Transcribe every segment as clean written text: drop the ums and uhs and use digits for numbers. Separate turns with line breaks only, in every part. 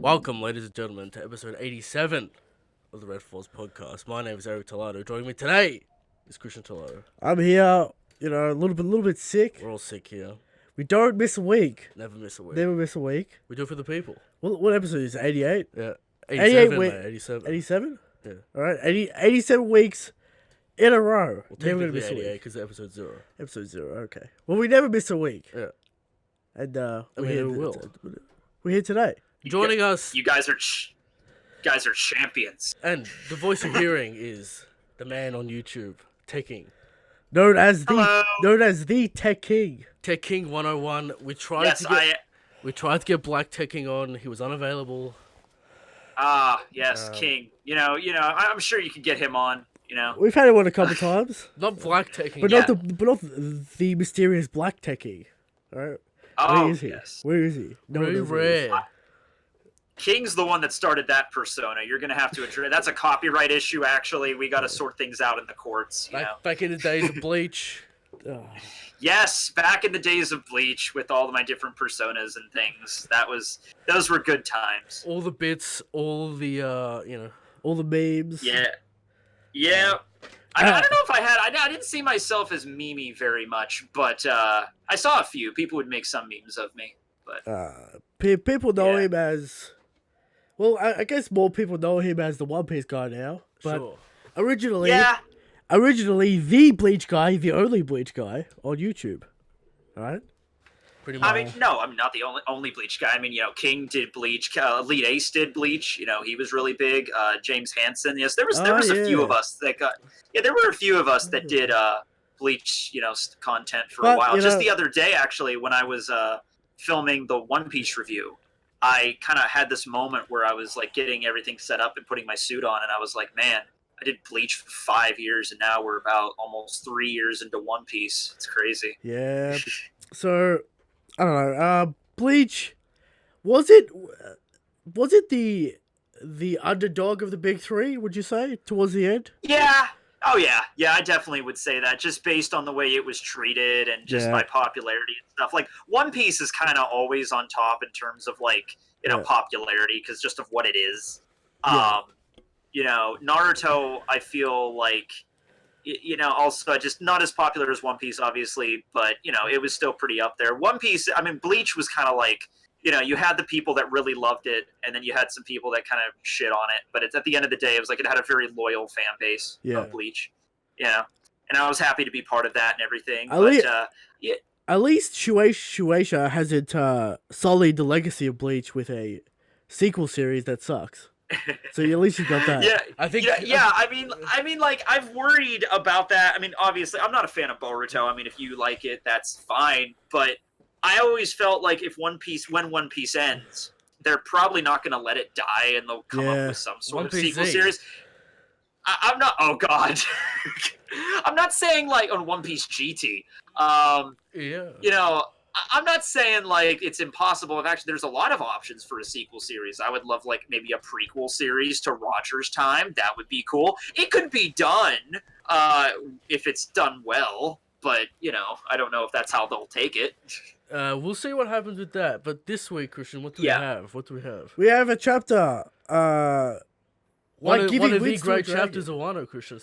Welcome, ladies and gentlemen, to episode 87 of the Red Force podcast. My name is Eric Tolado. Joining me today is Christian Tolado.
I'm here, a little bit sick.
We're all sick here.
We don't miss a week.
Never miss a week.
Never miss a week.
We do it for the people.
What episode is it? 88?
Yeah.
87,
mate. 87.
87?
Yeah.
All right, 87 weeks in a row.
Well,
never
technically
miss a
88
week.
because episode 0.
Episode 0, okay. Well, we never miss a week.
Yeah.
And
We're
here today.
Joining us,
You guys are champions.
and the voice you're hearing is the man on YouTube, Tekking.
Known as
Hello.
the Tech King.
Tekking101. We tried to get Black Tekking on. He was unavailable.
Yes, King. I'm sure you could get him on.
We've had him on a couple times.
Not Black Tekking.
But
Yeah.
not the mysterious Black Tech King. All right. Where is he?
Yes.
Where is he? No one
Very
knows where he is.
rare.
King's the one that started that persona. You're gonna have to address. That's a copyright issue. Actually, we got to sort things out in the courts.
Back in the days of Bleach.
Oh.
Yes, back in the days of Bleach with all of my different personas and things. Those were good times.
All the bits, all the,
All the memes.
Yeah. I don't know if I didn't see myself as Mimi very much, but I saw a few. People would make some memes of me, but
People know
Yeah.
him as... Well, I guess more people know him as the One Piece guy now. But
sure.
originally,
yeah.
the Bleach guy, the only Bleach guy on YouTube. Alright?
Pretty much.
I mean, no, I'm not the only Bleach guy. I mean, King did Bleach. Elite Ace did Bleach. He was really big. James Hansen. Yes, there was a few of us that got. Yeah, there were a few of us that did Bleach. Content for a while. Just the other day, actually, when I was filming the One Piece review, I kind of had this moment where I was like getting everything set up and putting my suit on, and I was like, man, I did Bleach for 5 years, and now we're about almost 3 years into One Piece. It's crazy.
Yeah. So, I don't know. Bleach, was it the underdog of the big three, would you say, towards the end?
Yeah. Oh, yeah. Yeah, I definitely would say that, just based on the way it was treated and just my popularity and stuff. Like, One Piece is kind of always on top in terms of, like, popularity, because just of what it is. Naruto, I feel like, also just not as popular as One Piece, obviously, but, it was still pretty up there. One Piece, I mean, Bleach was kind of like, you had the people that really loved it, and then you had some people that kind of shit on it. But at the end of the day, it was like it had a very loyal fan base of Bleach. And I was happy to be part of that and everything.
At least Shueisha hasn't sullied the legacy of Bleach with a sequel series that sucks. So at least you got that.
Yeah,
I think.
I mean, like, I've worried about that. I mean, obviously, I'm not a fan of Boruto. I mean, if you like it, that's fine. But I always felt like when One Piece ends, they're probably not going to let it die, and they'll come up with some sort of sequel series. I'm not. Oh God, I'm not saying like on One Piece GT. I'm not saying like it's impossible. In fact, there's a lot of options for a sequel series. I would love like maybe a prequel series to Roger's time. That would be cool. It could be done if it's done well, but I don't know if that's how they'll take it.
We'll see what happens with that. But this week, Christian, what do we have?
We have a chapter.
One of the great chapters of Wano, Christian.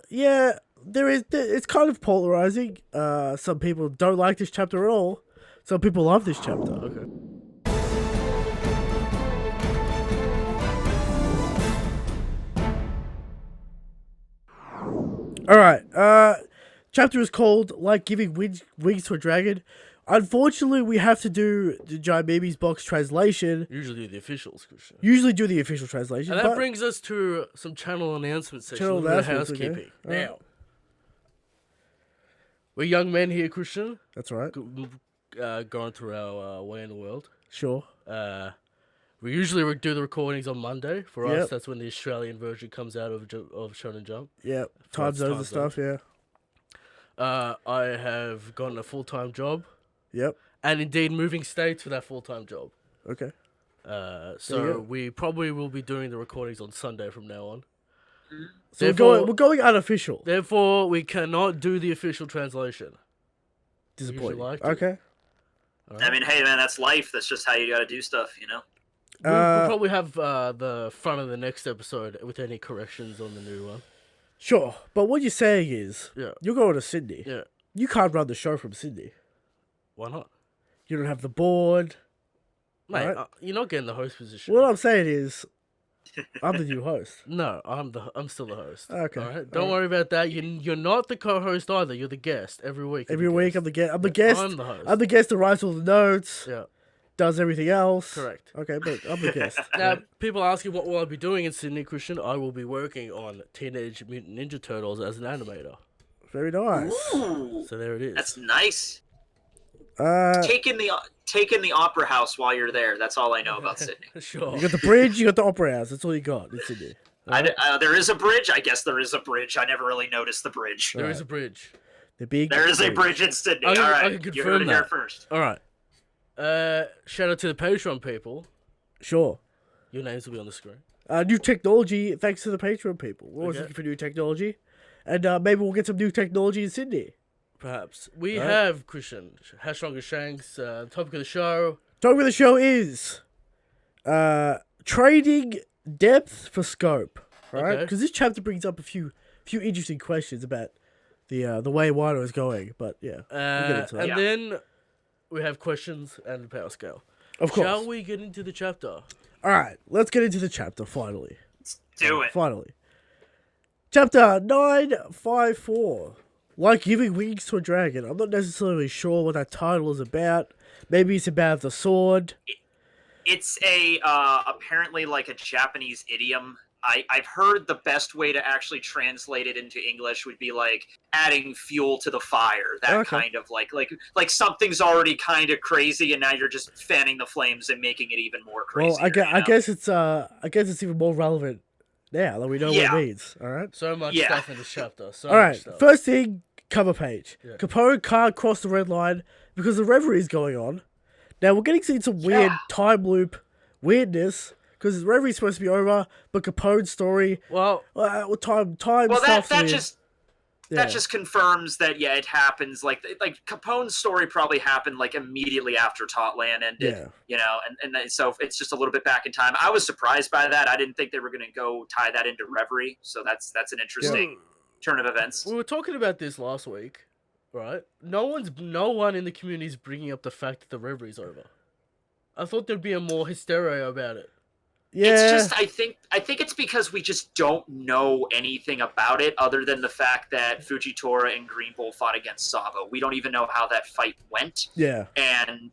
Yeah, there is. It's kind of polarizing. Some people don't like this chapter at all. Some people love this chapter.
Okay.
All right. Chapter is called "Like Giving Wings to a Dragon." Unfortunately, we have to do the Jaimimi's box translation.
Usually do the officials, Christian.
Do the official translation.
And that brings us to some channel announcement section.
Channel announcements,
housekeeping.
Okay.
Now, we're young men here, Christian.
That's right.
Going through our way in the world.
Sure.
We usually do the recordings on Monday. For us, that's when the Australian version comes out of Shonen Jump.
Yeah, time zones and stuff, yeah.
I have gotten a full-time job.
Yep.
And indeed moving states for that full-time job.
Okay.
So we probably will be doing the recordings on Sunday from now on.
So we're going unofficial.
Therefore, we cannot do the official translation.
Disappointing.
Like
okay.
Right. I mean, hey, man, that's life. That's just how you got to do stuff,
We'll probably have the front of the next episode with any corrections on the new one.
Sure, but what you're saying is, you're going to Sydney.
Yeah.
You can't run the show from Sydney.
Why not?
You don't have the board.
Mate,
right?
You're not getting the host position.
What I'm saying is, I'm the new host.
No, I'm still the host.
Okay.
All right? Don't worry about that. You're not the co-host either. You're the guest every week.
Every week, I'm the guest. I'm the host. I'm the guest that writes all the notes.
Yeah.
Does everything else.
Correct.
Okay, but I'm the guest.
Now, people ask you what will I be doing in Sydney, Christian. I will be working on Teenage Mutant Ninja Turtles as an animator.
Very nice.
Ooh,
so there it is.
That's nice. Take in the opera house while you're there. That's all I know about Sydney.
Sure.
You got the bridge, you got the opera house. That's all you got in Sydney. Right?
There is a bridge. I guess there is a bridge. I never really noticed the bridge.
There is a bridge.
There is a bridge in Sydney. All right, you heard it here first.
All right. Shout out to the Patreon people.
Sure.
Your names will be on the screen.
New technology, thanks to the Patreon people. We're always looking for new technology. And maybe we'll get some new technology in Sydney.
Perhaps. We have, Christian, Hashtag Shanks, topic of the show.
Topic of the show is trading depth for scope. Right? Because this chapter brings up a few interesting questions about the way Wano is going. But yeah, we'll get into that.
And then we have questions and the power scale.
Of course.
Shall we get into the chapter?
All right, let's get into the chapter, finally.
Let's do it.
Finally. Chapter 954. Like giving wings to a dragon. I'm not necessarily sure what that title is about. Maybe it's about the sword.
It's apparently like a Japanese idiom. I've heard the best way to actually translate it into English would be like adding fuel to the fire. That kind of like something's already kind of crazy, and now you're just fanning the flames and making it even more crazy.
Well, I guess it's even more relevant now that we know what it means. All right.
So much stuff in this chapter.
All right. First thing, cover page. Yeah. Capone can't cross the red line because the reverie is going on. Now we're getting some weird time loop weirdness. Because the reverie's supposed to be over, but Capone's story.
Well,
time.
Well, that just confirms that it happens. Like Capone's story probably happened like immediately after Totland ended. Yeah. And so it's just a little bit back in time. I was surprised by that. I didn't think they were going to go tie that into reverie. So that's an interesting turn of events.
We were talking about this last week, right? No one in the community is bringing up the fact that the reverie's over. I thought there'd be a more hysteria about it.
Yeah.
It's just I think it's because we just don't know anything about it other than the fact that Fujitora and Green Bull fought against Sabo. We don't even know how that fight went.
Yeah.
And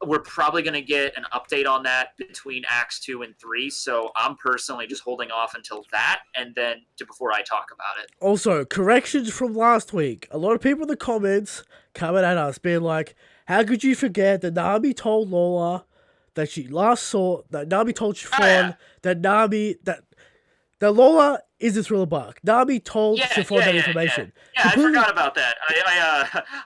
we're probably going to get an update on that between Acts 2 and 3, so I'm personally just holding off until that and then before I talk about it.
Also, corrections from last week. A lot of people in the comments coming at us being like, how could you forget that Nami told Lola that she last saw, that Nami told Chiffon, that Lola is a thriller bark. Nami told Chiffon that information.
Yeah, I forgot about that.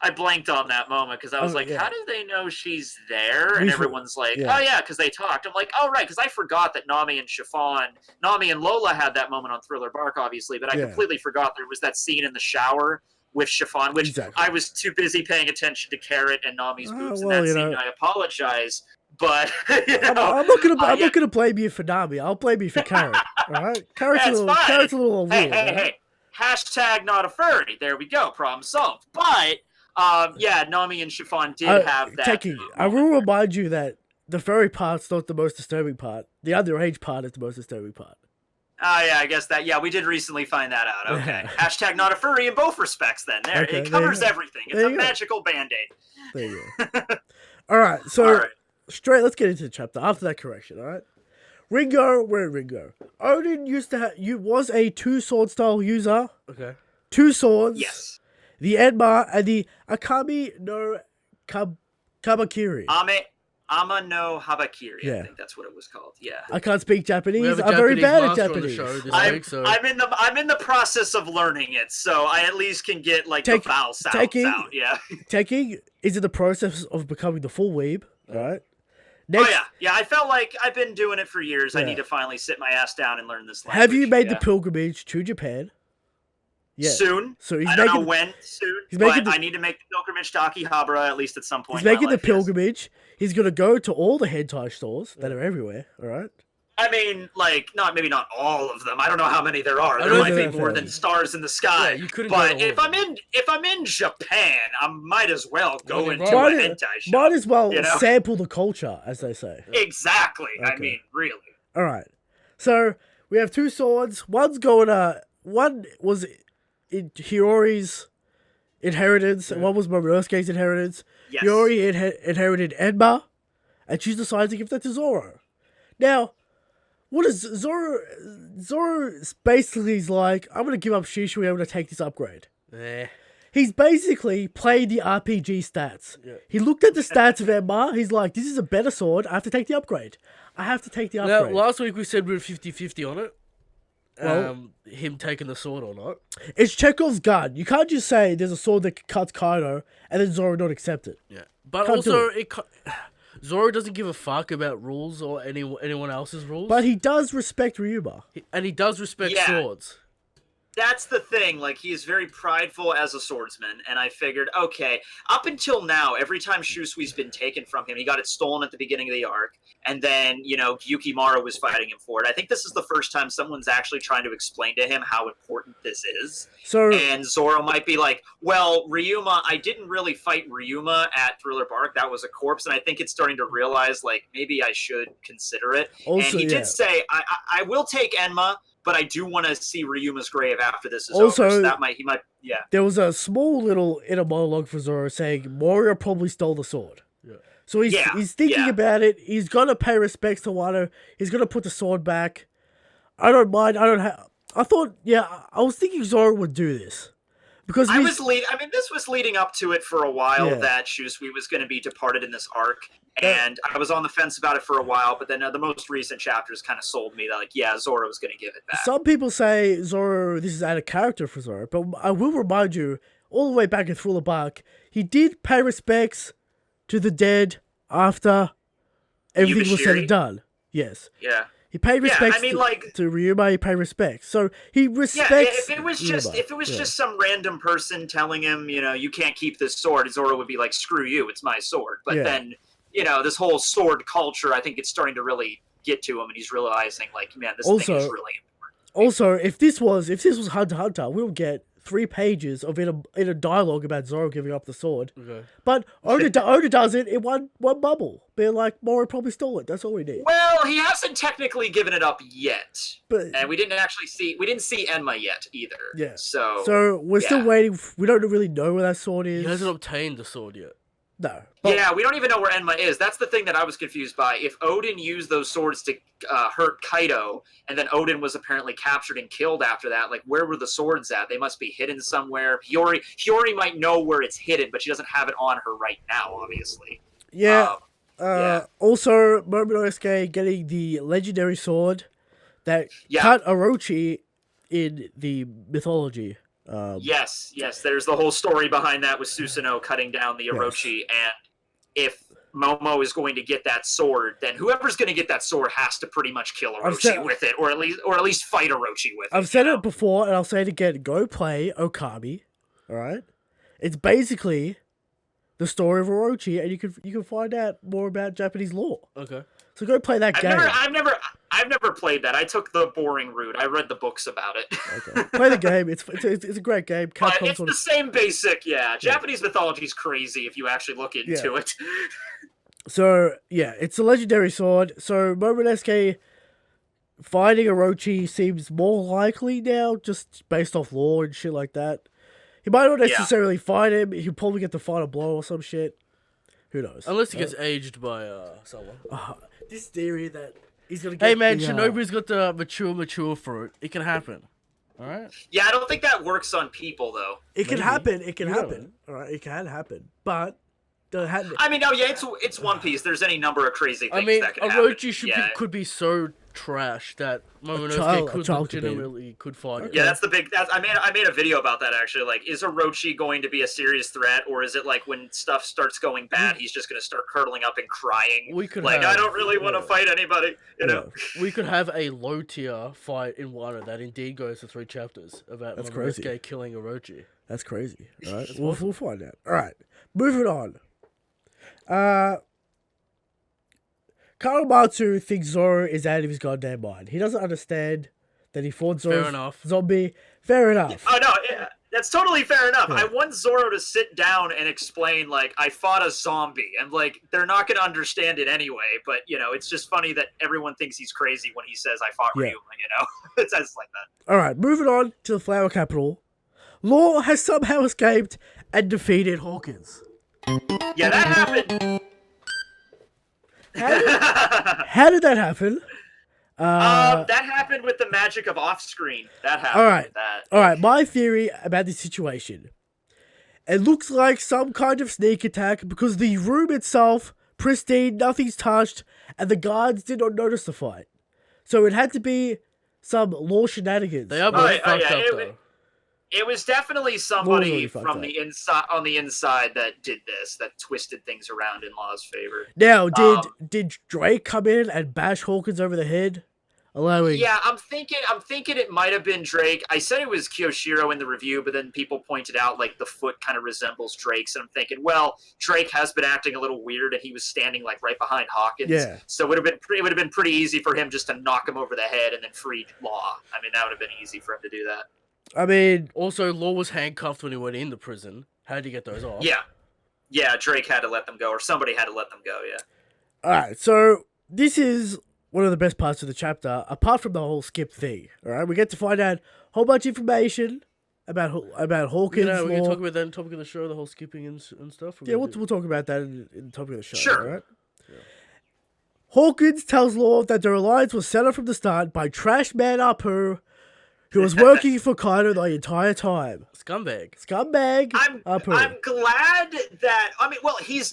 I blanked on that moment because I was like, how do they know she's there? And everyone's like, because they talked. I'm like, oh, right, because I forgot that Nami and Lola had that moment on Thriller Bark, obviously, but I completely forgot there was that scene in the shower with Chiffon, which I was too busy paying attention to Carrot and Nami's boobs in that scene. I apologize. But
I'm not gonna blame you for Nami. I'll blame you for Carrot. All right, Carrot's a little weird.
Hey. Hashtag not a furry. There we go. Problem solved. But Nami and Chiffon did have that.
Tekking, I will remind you that the furry part's not the most disturbing part. The underage part is the most disturbing part.
Oh, yeah, I guess that. Yeah, we did recently find that out. Okay. Hashtag not a furry in both respects then. It covers everything. It's a magical Band-Aid.
There you go. All right, so straight, let's get into the chapter after that correction, all right? Ringo. Odin was a two-sword style user.
Okay.
2 swords.
Yes.
The Enma and the Akami no Kabakiri.
Ama no Habakiri. I think that's what it was called. Yeah.
I can't speak Japanese. I'm very bad at Japanese.
I'm in the process of learning it, so I at least can get the vowel sounds out. Yeah.
Tekking is in the process of becoming the full weeb, right?
Yeah. I felt like I've been doing it for years. I need to finally sit my ass down and learn this language.
Have you made the pilgrimage to Japan? Yeah.
Soon.
So he's
I don't know
making
when soon,
he's making
but
the-
I need to make the pilgrimage to Akihabara at least at some point.
he's making
in my
the
life, yes.
pilgrimage. He's gonna go to all the hentai stores that are everywhere. All right.
I mean, like, maybe not all of them. I don't know how many there are.
I
There
don't
might be
think-
more than stars in the sky.
Yeah, you couldn't go
But
to all of
if I'm in Japan, I might as well go
Well,
into
right.
a
Might,
hentai shop.
might as well
you know?
sample the culture, as they say.
Exactly. I
Okay.
mean, really.
All right. So we have two swords. One's going one was in Hiyori's inheritance, and one was Momonosuke's inheritance.
Yes.
Hiyori inherited Enma, and she decided to give that to Zoro. Now, what is Zoro? Zoro basically is like, I'm going to give up Shishui, I'm going to take this upgrade. He's basically played the RPG stats.
Yeah.
He looked at the stats of Enma, he's like, this is a better sword, I have to take the upgrade. I have to take the
Now,
upgrade.
last week we said we were 50-50 on it.
Well-
Him taking the sword or not.
It's Chekhov's gun. You can't just say there's a sword that cuts Kaido and then Zoro not accept it.
Yeah, but
Can't
also
do
Zoro doesn't give a fuck about rules or anyone else's rules.
But he does respect Ryuba.
And he does respect
Yeah.
swords.
That's the thing. Like, he is very prideful as a swordsman, and I figured, okay, up until now, every time Shusui's been taken from him, he got it stolen at the beginning of the arc, and then, Yukimaro was fighting him for it. I think this is the first time someone's actually trying to explain to him how important this is.
So
And Zoro might be like, well, Ryuma, I didn't really fight Ryuma at Thriller Bark. That was a corpse, and I think it's starting to realize, like, maybe I should consider it.
Also,
and he
yeah.
did say, I will take Enma, but I do want to see Ryuma's grave after this is
Also-
over. So he might, yeah.
there was a small little inner monologue for Zoro saying Moria probably stole the sword.
Yeah.
So he's thinking
yeah.
about it. He's gonna pay respects to Wano. He's gonna put the sword back. I don't mind. I was thinking Zoro would do this because
This was leading up to it for a while
Yeah.
that Shusui was going to be departed in this arc, and I was on the fence about it for a while. But then the most recent chapters kind of sold me that, like, yeah, Zoro was going to give it back.
some people say Zoro. This is out of character for Zoro, but I will remind you, all the way back in Thriller Bark, he did pay respects to the dead after everything was said
Yubashiri?
and done. Yes.
Yeah.
He paid respects
I mean, like-
to Ryuma, he paid respects. So he
Yeah,
respects
if it was just
Ryuma.
some random person telling him, you can't keep this sword, Zoro would be like, screw you, it's my sword. But
Yeah.
then, this whole sword culture, I think it's starting to really get to him, and he's realizing, like, man, this thing is
Also-
really
Also, if this was Hunter x Hunter, we'll get 3 pages of in a dialogue about Zoro giving up the sword.
Okay.
But Oda does it in one bubble, being like, Mori probably stole it. That's all we need.
Well, he hasn't technically given it up yet,
But
and we didn't see Enma yet either.
Yeah.
So
we're still
yeah.
waiting. We don't really know where that sword is.
He hasn't obtained the sword yet.
No. But
yeah, we don't even know where Enma is. That's the thing that I was confused by. If Odin used those swords to hurt Kaido, and then Odin was apparently captured and killed after that, like, where were the swords at? They must be hidden somewhere. Hiyori might know where it's hidden, but she doesn't have it on her right now, obviously.
yeah.
Yeah.
Also, Momonosuke getting the legendary sword that
Yeah.
cut Orochi in the mythology.
Yes. There's the whole story behind that with Susanoo cutting down the Orochi, and if Momo is going to get that sword, then whoever's going to get that sword has to pretty much kill Orochi with it, or at least fight Orochi with it.
I've said it before, and I'll say it again. Go play Okami. All right, it's basically the story of Orochi, and you can find out more about Japanese lore.
Okay.
So go play that game.
I've never played that. I took the boring route. I read the books about it.
Okay. Play the game. It's a great game.
But
Capcom
it's
sort
the
of,
same basic, yeah. Japanese mythology is crazy if you actually look into it.
So yeah, it's a legendary sword. So Momonosuke fighting Orochi seems more likely now, just based off lore and shit like that. He might not necessarily fight him. He'll probably get the final blow or some shit. Who knows?
Unless he gets aged by someone.
This theory that he's gonna get.
Hey man,
the,
Shinobi's got the mature fruit. It can happen. Alright?
Yeah, I don't think that works on people, though.
It can
Maybe.
happen. It can
You know
happen. All right, it can happen. But
I mean, no, yeah, it's One Piece. There's any number of crazy things
I mean,
that can happen.
Orochi
Yeah.
could be so trash that Momonosuke
child
could
could be.
legitimately could fight.
Yeah, that's the big. I made a video about that actually. Like, is Orochi going to be a serious threat, or is it like when stuff starts going bad, he's just going to start curdling up and crying?
We could
like,
have,
I don't really want to fight anybody. You know,
we could have a low tier fight in Wano that indeed goes to 3 chapters about
That's
Momonosuke
crazy.
killing Orochi.
That's crazy. All right,
That's
we'll find out. All right, moving on. Karamatsu thinks Zoro is out of his goddamn mind. He doesn't understand that he fought Zoro's
Fair enough.
zombie. Fair enough.
Oh no, yeah, that's totally fair enough. I want Zoro to sit down and explain, like, I fought a zombie, and like they're not going to understand it anyway. But you know, it's just funny that everyone thinks he's crazy when he says, "I fought Ryuma." You know, it's just like that.
All right, moving on to the Flower Capital. Law has somehow escaped and defeated Hawkins.
Yeah, that happened.
How did that happen?
That happened with the magic of off-screen. That happened.
All right.
With that.
All right, my theory about this situation. It looks like some kind of sneak attack because the room itself, pristine, nothing's touched, and the guards did not notice the fight. So it had to be some Law shenanigans.
They are both fucked up though.
It was definitely somebody
really
from the inside, on the inside, that did this, that twisted things around in Law's favor.
Now, did Drake come in and bash Hawkins over the head? Allowing...
Yeah, I'm thinking it might have been Drake. I said it was Kyoshiro in the review, but then people pointed out like the foot kind of resembles Drake's, and I'm thinking, well, Drake has been acting a little weird, and he was standing like right behind Hawkins.
Yeah.
So it would have been pretty easy for him just to knock him over the head and then free Law. I mean, that would have been easy for him to do that.
I mean...
Also, Law was handcuffed when he went into prison. How did he get those off?
Yeah, Drake had to let them go, or somebody had to let them go, yeah.
Alright, so this is one of the best parts of the chapter, apart from the whole skip thing. Alright, we get to find out a whole bunch of information about Hawkins.
You know, we can talk about that in the topic of the show, the whole skipping and stuff.
Yeah, we'll talk about that in the topic of the show.
Sure.
Alright? Yeah. Hawkins tells Law that the alliance was set up from the start by Trash Man Apu, who was working for Kaido the entire time.
Scumbag.
I'm glad that, I mean, well, he's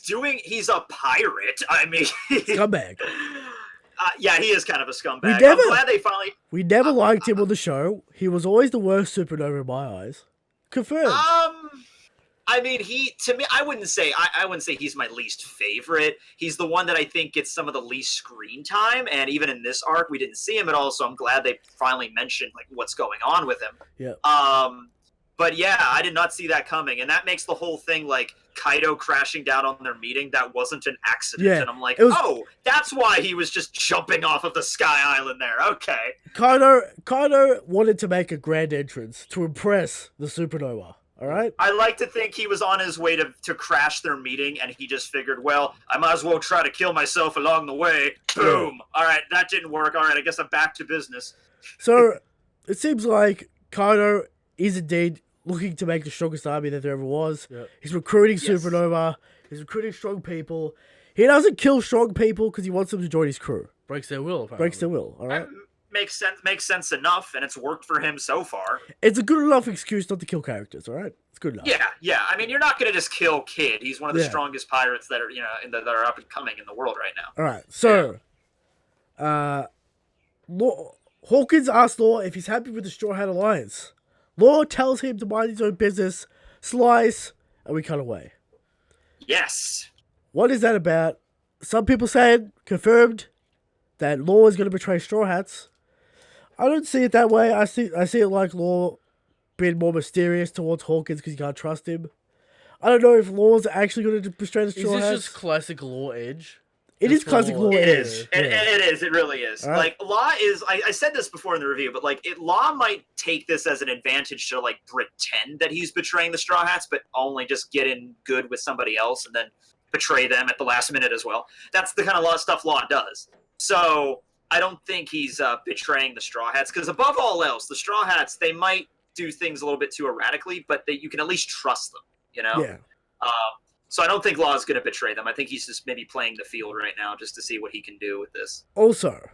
a pirate. I mean,
Scumbag.
Yeah, he is kind of a scumbag.
We never,
I'm glad they finally...
We never liked him on the show. He was always the worst supernova in my eyes. Confirmed.
I mean, to me, I wouldn't say he's my least favorite. He's the one that I think gets some of the least screen time, and even in this arc, we didn't see him at all. So I'm glad they finally mentioned like what's going on with him.
Yeah.
But yeah, I did not see that coming, and that makes the whole thing like Kaido crashing down on their meeting. That wasn't an accident,
Yeah,
and I'm like,
was...
oh, that's why he was just jumping off of the Sky Island there. Okay.
Kaido wanted to make a grand entrance to impress the supernova. All right.
I like to think he was on his way to crash their meeting, and he just figured, well, I might as well try to kill myself along the way. Boom. All right, that didn't work. All right, I guess I'm back to business.
So it seems like Kaido is indeed looking to make the strongest army that there ever was.
Yep.
He's recruiting Supernova. He's recruiting strong people. He doesn't kill strong people because he wants them to join his crew.
Breaks their will, apparently.
Breaks their will, all right?
Makes sense enough, and it's worked for him so far.
It's a good enough excuse not to kill characters, all right? It's good enough.
Yeah. I mean, you're not going to just kill Kid. He's one of the strongest pirates that are, that are up and coming in the world right now.
All right, so Hawkins asks Law if he's happy with the Straw Hat Alliance. Law tells him to mind his own business, slice, and we cut away.
Yes.
What is that about? Some people said, confirmed, that Law is going to betray Straw Hats. I don't see it that way. I see it like Law being more mysterious towards Hawkins because you can't trust him. I don't know if Law's actually going to betray the Straw Hats.
Is this just classic Law edge?
It is classic Law edge.
It is. It is. It really is.
Right.
Like, Law is... I said this before in the review, but, like, Law might take this as an advantage to, like, pretend that he's betraying the Straw Hats, but only just get in good with somebody else and then betray them at the last minute as well. That's the kind of stuff Law does. So... I don't think he's betraying the Straw Hats, because above all else, the Straw Hats, they might do things a little bit too erratically, but you can at least trust them,
Yeah.
So I don't think Law is going to betray them. I think he's just maybe playing the field right now just to see what he can do with this.
Also,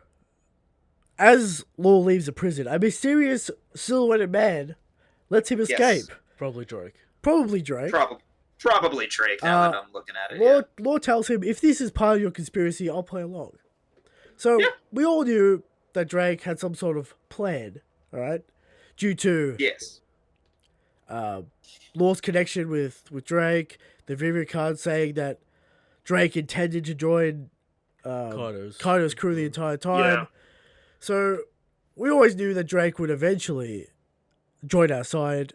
as Law leaves the prison, a mysterious silhouetted man lets him escape.
Yes.
Probably Drake.
Probably Drake.
Probably Drake, now that I'm looking at it.
Law tells him, if this is part of your conspiracy, I'll play along. So, we all knew that Drake had some sort of plan, all right, due to
Yes.
Law's connection with Drake, the video card saying that Drake intended to join Kaido's crew the entire time.
Yeah.
So we always knew that Drake would eventually join our side.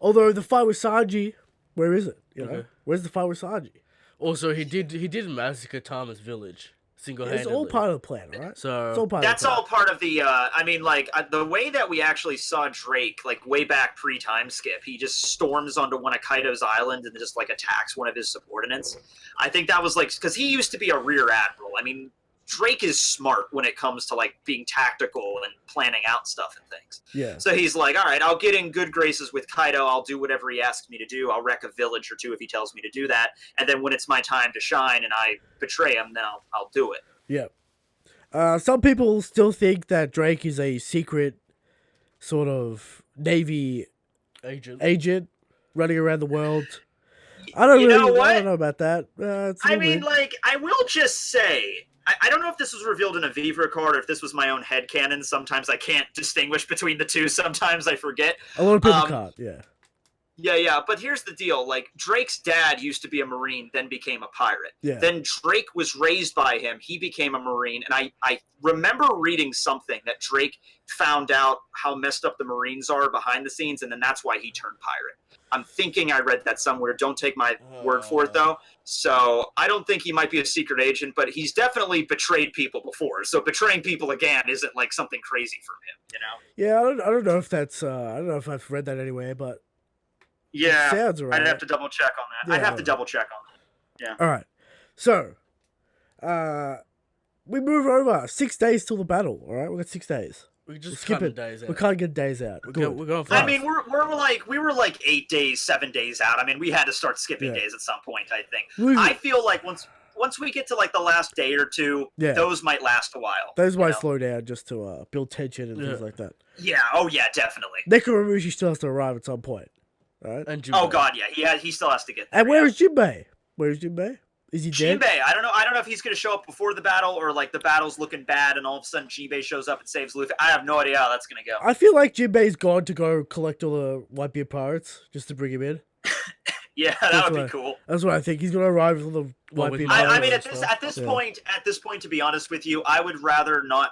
Although the fight with Sanji, where is it? You know, where's the fight with Sanji?
Also, he did massacre Tama's village single-handedly.
It's all part of the plan, right?
So
it's all part
That's
of the plan.
all part of the. I mean, like the way that we actually saw Drake, like way back pre-time skip, he just storms onto one of Kaido's island and just like attacks one of his subordinates. I think that was like because he used to be a rear admiral. I mean, Drake is smart when it comes to like being tactical and planning out stuff and things.
Yeah.
So he's like, all right, I'll get in good graces with Kaido. I'll do whatever he asks me to do. I'll wreck a village or two if he tells me to do that. And then when it's my time to shine and I betray him, then I'll do it.
Yeah. Some people still think that Drake is a secret sort of Navy agent running around the world. I don't know about that.
I mean, like, I will just say, I don't know if this was revealed in a Vivre card or if this was my own headcanon. Sometimes I can't distinguish between the two. Sometimes I forget.
A lot of people can't, yeah.
Yeah, but here's the deal. Like, Drake's dad used to be a Marine, then became a pirate.
Yeah.
Then Drake was raised by him. He became a Marine. And I remember reading something that Drake found out how messed up the Marines are behind the scenes, and then that's why he turned pirate. I'm thinking I read that somewhere. Don't take my word for it, though. So I don't think he might be a secret agent, but he's definitely betrayed people before. So betraying people again isn't like something crazy from him, you know?
Yeah, I don't know if that's I don't know if I've read that anywhere, but
yeah,
sounds right.
I'd have to double check on that.
Yeah,
I'd have to double check on that. Yeah.
All right. So, we move over 6 days till the battle. All right, we got 6 days.
We just
skip
cut
it.
days out.
We can't get days out.
We're going fast.
I mean, we were like 8 days, 7 days out. I mean, we had to start skipping days at some point. I think. I feel like once we get to like the last day or two, those might last a while.
Those might slow down just to build tension and things like that.
Yeah. Oh yeah, definitely.
Nekoromushi still has to arrive at some point. Right?
And
oh god, yeah, he still has to get there.
And where is Jinbei? Where is Jinbei? Is he dead?
Jinbei, I don't know if he's gonna show up before the battle or like the battle's looking bad and all of a sudden Jinbei shows up and saves Luffy. I have no idea how that's gonna go.
I feel like Jinbei's gone to go collect all the Whitebeard pirates just to bring him in.
Yeah, that would be cool.
That's what I think. He's gonna arrive with all the Whitebeard pirates.
I mean, at this point, to be honest with you, I would rather not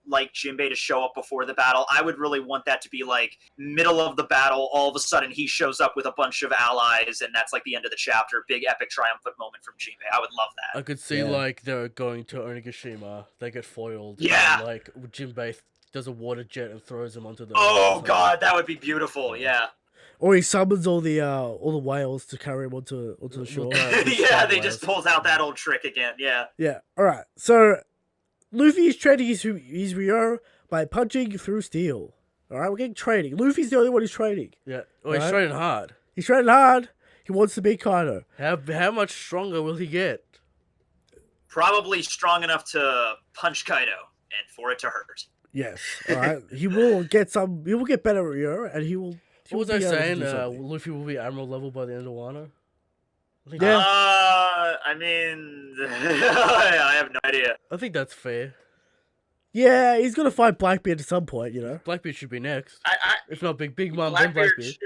like Jinbei to show up before the battle. I would really want that to be like middle of the battle. All of a sudden, he shows up with a bunch of allies, and that's like the end of the chapter. Big epic triumphant moment from Jinbei. I would love that.
I could see like they're going to Onigashima. They get foiled.
Yeah.
And, like Jinbei does a water jet and throws them onto the.
Oh god, that would be beautiful. Yeah.
Or he summons all the whales to carry him onto the shore.
Yeah, they just pulls out that old trick again. Yeah.
Yeah. All right. So Luffy is training his Ryo by punching through steel. All right, we're getting training. Luffy's the only one who's training.
Yeah. Oh, he's training hard.
He's training hard. He wants to be Kaido.
How much stronger will he get?
Probably strong enough to punch Kaido and for it to hurt.
Yes. All right. He will get better at Ryo, and he will.
What was I saying? Luffy will be Admiral level by the end of Wano?
Yeah.
I mean, I have no idea.
I think that's fair.
Yeah, he's gonna fight Blackbeard at some point, you know.
Blackbeard should be next. If not Big Mom, then Blackbeard.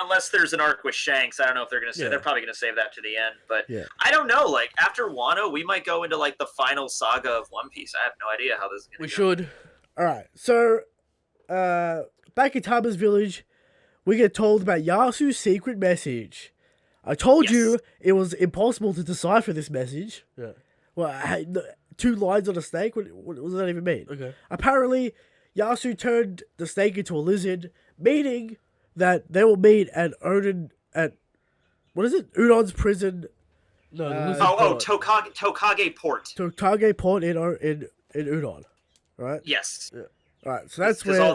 Unless there's an arc with Shanks, I don't know if they're gonna say. They're probably gonna save that to the end, but
yeah.
I don't know. Like after Wano, we might go into like the final saga of One Piece. I have no idea how this is gonna go.
We should.
All right. So, back in Tama's village, we get told about Yasu's secret message. I told you it was impossible to decipher this message.
Yeah.
Well, 2 lines on a snake? What does that even mean?
Okay.
Apparently, Yasu turned the snake into a lizard, meaning that they will meet at what is it? Udon's prison.
No,
Tokage Port.
Tokage Port in Udon, right?
Yes.
Yeah. All right, so that's
because
where
all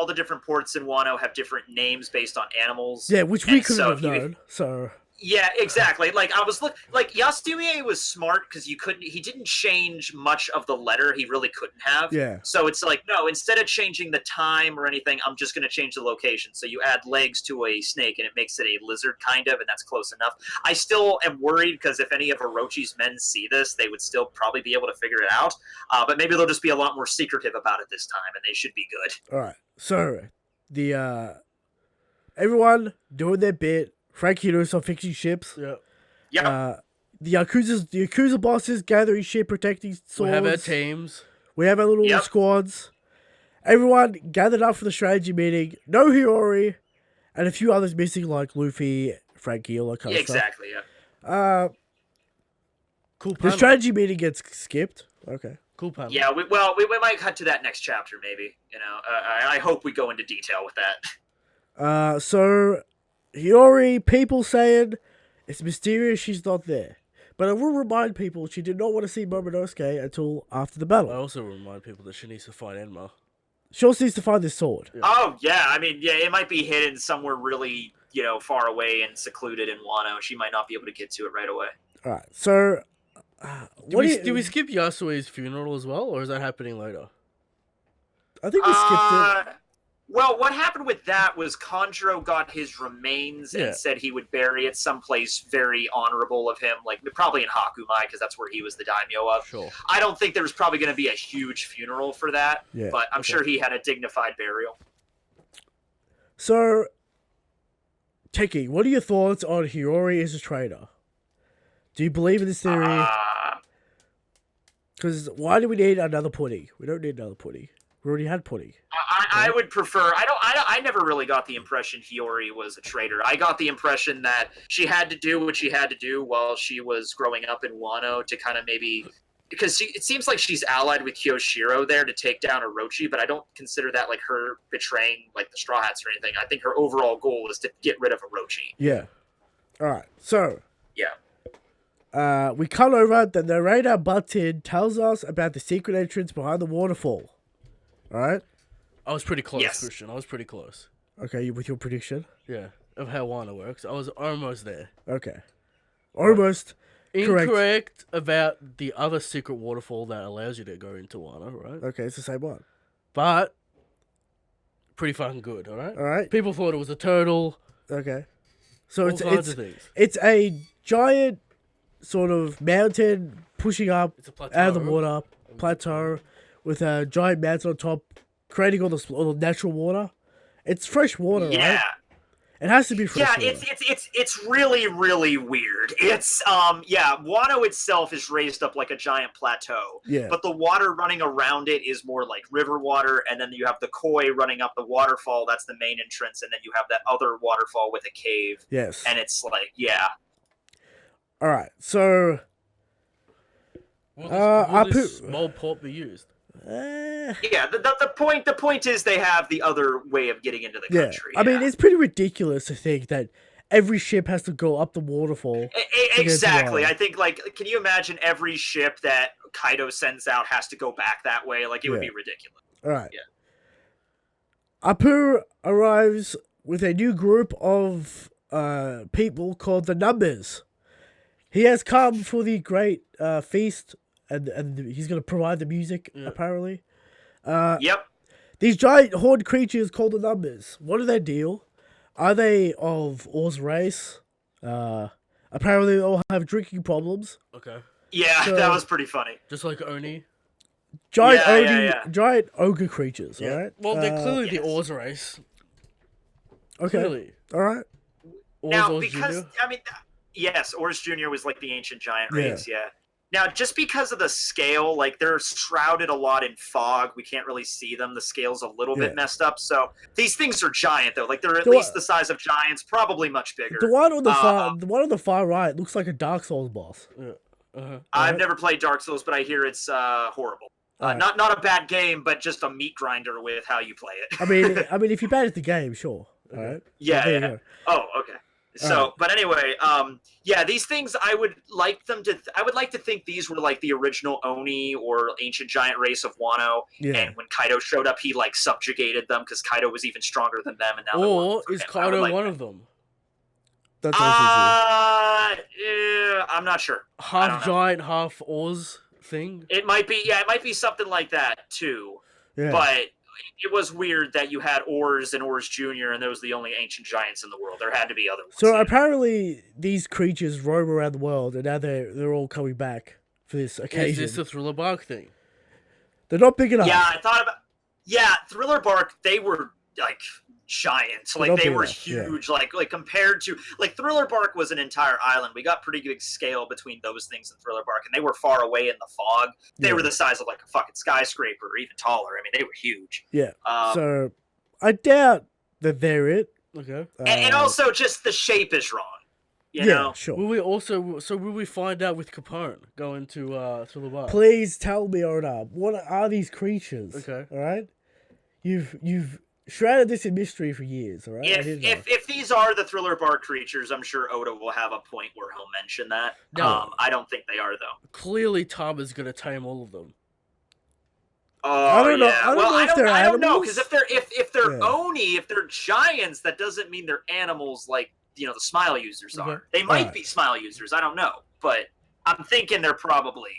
the different ports in Wano have different names based on animals.
Yeah, which we couldn't have known. So
Yeah, exactly. Like I was like Yasuie was smart because he didn't change much of the letter. He really couldn't have.
Yeah.
So it's like, no, instead of changing the time or anything, I'm just going to change the location. So you add legs to a snake and it makes it a lizard kind of, and that's close enough. I still am worried because if any of Orochi's men see this, they would still probably be able to figure it out. But maybe they'll just be a lot more secretive about it this time, and they should be good.
All right. So the everyone doing their bit. Frankie knows some fixing ships.
Yeah.
Yeah.
The Yakuza bosses gathering shit, protecting swords.
We have our teams.
We have our little
Yep.
squads. Everyone gathered up for the strategy meeting. No Hiyori, and a few others missing like Luffy, Frankie, all that kind of
Exactly. Yeah.
stuff.
Cool
The
panel.
strategy meeting gets skipped. Okay.
Cool panel.
Yeah. We might cut to that next chapter, maybe. You know, I hope we go into detail with that.
So Hiyori, people saying it's mysterious she's not there. But I will remind people she did not want to see Momonosuke until after the
I
battle.
also remind people that she needs to fight Enma.
She also needs to find this sword.
Yeah.
Oh yeah, I mean, yeah, it might be hidden somewhere really, far away and secluded in Wano. She might not be able to get to it right away.
Alright, so...
Do we skip Yasue's funeral as well, or is that happening later?
I think we skipped it.
Well, what happened with that was Kanjuro got his remains
Yeah.
and said he would bury it someplace very honorable of him, like probably in Hakumai, because that's where he was the daimyo of.
Sure.
I don't think there was probably going to be a huge funeral for that,
Yeah.
but I'm sure he had a dignified burial.
So, Teki, what are your thoughts on Hiyori as a traitor? Do you believe in this theory? Because why do we need another putty? We don't need another putty. We already had putty.
I would prefer. I never really got the impression Hiyori was a traitor. I got the impression that she had to do what she had to do while she was growing up in Wano to kind of maybe, because it seems like she's allied with Kyoshiro there to take down Orochi, but I don't consider that like her betraying like the Straw Hats or anything. I think her overall goal is to get rid of Orochi.
Yeah. Alright, so...
Yeah.
We cut over, the narrator butts in, tells us about the secret entrance behind the waterfall. Alright?
I was pretty close,
Yes.
Christian. I was pretty close.
Okay, with your prediction?
Yeah, of how Wano works. I was almost there.
Okay. Almost. Correct.
Incorrect about the other secret waterfall that allows you to go into Wano, right?
Okay, it's the same one.
But pretty fucking good, alright?
Alright,
People thought it was a turtle.
okay. So
All kinds of things.
it's a giant sort of mountain pushing up
It's a plateau.
out of the water, plateau, with a giant mountain on top, creating all the natural water. It's fresh water,
Yeah.
right? It has to be fresh
Yeah,
water.
it's really, really weird. Wano itself is raised up like a giant plateau.
Yeah.
But the water running around it is more like river water, and then you have the koi running up the waterfall, that's the main entrance, and then you have that other waterfall with a cave.
Yes.
And it's like, yeah.
Alright, so...
Will
I
this
put-
small port be used?
Yeah, the point is they have the other way of getting into the
yeah.
country.
I mean, it's pretty ridiculous to think that every ship has to go up the waterfall.
Exactly.
Wano.
I think, like, can you imagine every ship that Kaido sends out has to go back that way? Like, it would
Yeah.
be ridiculous.
Alright.
Yeah.
Apu arrives with a new group of people called the Numbers. He has come for the great feast, and he's going to provide the music, apparently.
Yep.
These giant horned creatures called the Numbers. What are their deal? Are they of Or's race? Apparently they all have drinking problems.
Okay.
Yeah,
So-
that was pretty funny.
Just like Oni.
Giant
Yeah.
giant ogre creatures, alright?
Well, they're clearly
yes.
the Oars race.
Okay.
Clearly.
Alright.
Now,
Oars
because,
Junior.
I mean, yes, Ors Jr. was like the ancient giant
Yeah.
race, yeah. Now, just because of the scale, like, they're shrouded a lot in fog. We can't really see them. The scale's a little
Yeah.
bit messed up. So these things are giant, though. Like, they're at
The
least
one-
the size of giants, probably much bigger.
The one on the far right looks like a Dark Souls boss.
Yeah. Uh-huh.
I've never played Dark Souls, but I hear it's horrible.
Alright.
Not a bad game, but just a meat grinder with how you play it.
I mean, if you're bad at the game, sure. Alright.
Yeah,
There you
yeah.
go.
Oh, okay. So,
Alright.
but anyway, yeah, these things I would like to think these were like the original Oni or ancient giant race of Wano.
Yeah.
And when Kaido showed up, he like subjugated them because Kaido was even stronger than them. And now they're
Or
working for
is
him. I would
Kaido
like
one
that.
of them?
That's honestly
Yeah, I'm not sure. I don't
Half
know.
giant, half Oz thing.
It might be, it might be something like that too.
yeah.
But it was weird that you had Ors and Ors Junior, and those were the only ancient giants in the world. There had to be other ones.
So apparently these creatures roam around the world, and now they're all coming back for this occasion.
Is this the Thriller Bark thing?
They're not big enough.
Yeah, I thought about. Yeah, Thriller Bark. They were like giants. Like they were huge. Yeah. Like compared to like Thriller Bark was an entire island. We got pretty big scale between those things and Thriller Bark, and they were far away in the fog. They were the size of like a fucking skyscraper, or even taller. I mean, they were huge.
Yeah. So I doubt that they're it.
Okay.
And also, just the shape is wrong. You know?
Sure.
Will we find out with Capone going to Thriller Bark?
Please tell me, Oda, what are these creatures?
Okay.
All right. You've shrouded this in mystery for years. All right.
If these are the Thriller Bark creatures, I'm sure Oda will have a point where he'll mention that. No. I don't think they are though.
Clearly, Tama's gonna tame all of them.
Oh,
I don't know.
yeah. I don't know because if they're Oni, if they're giants, that doesn't mean they're animals like the Smile users are. They might be Smile users. I don't know, but I'm thinking they're probably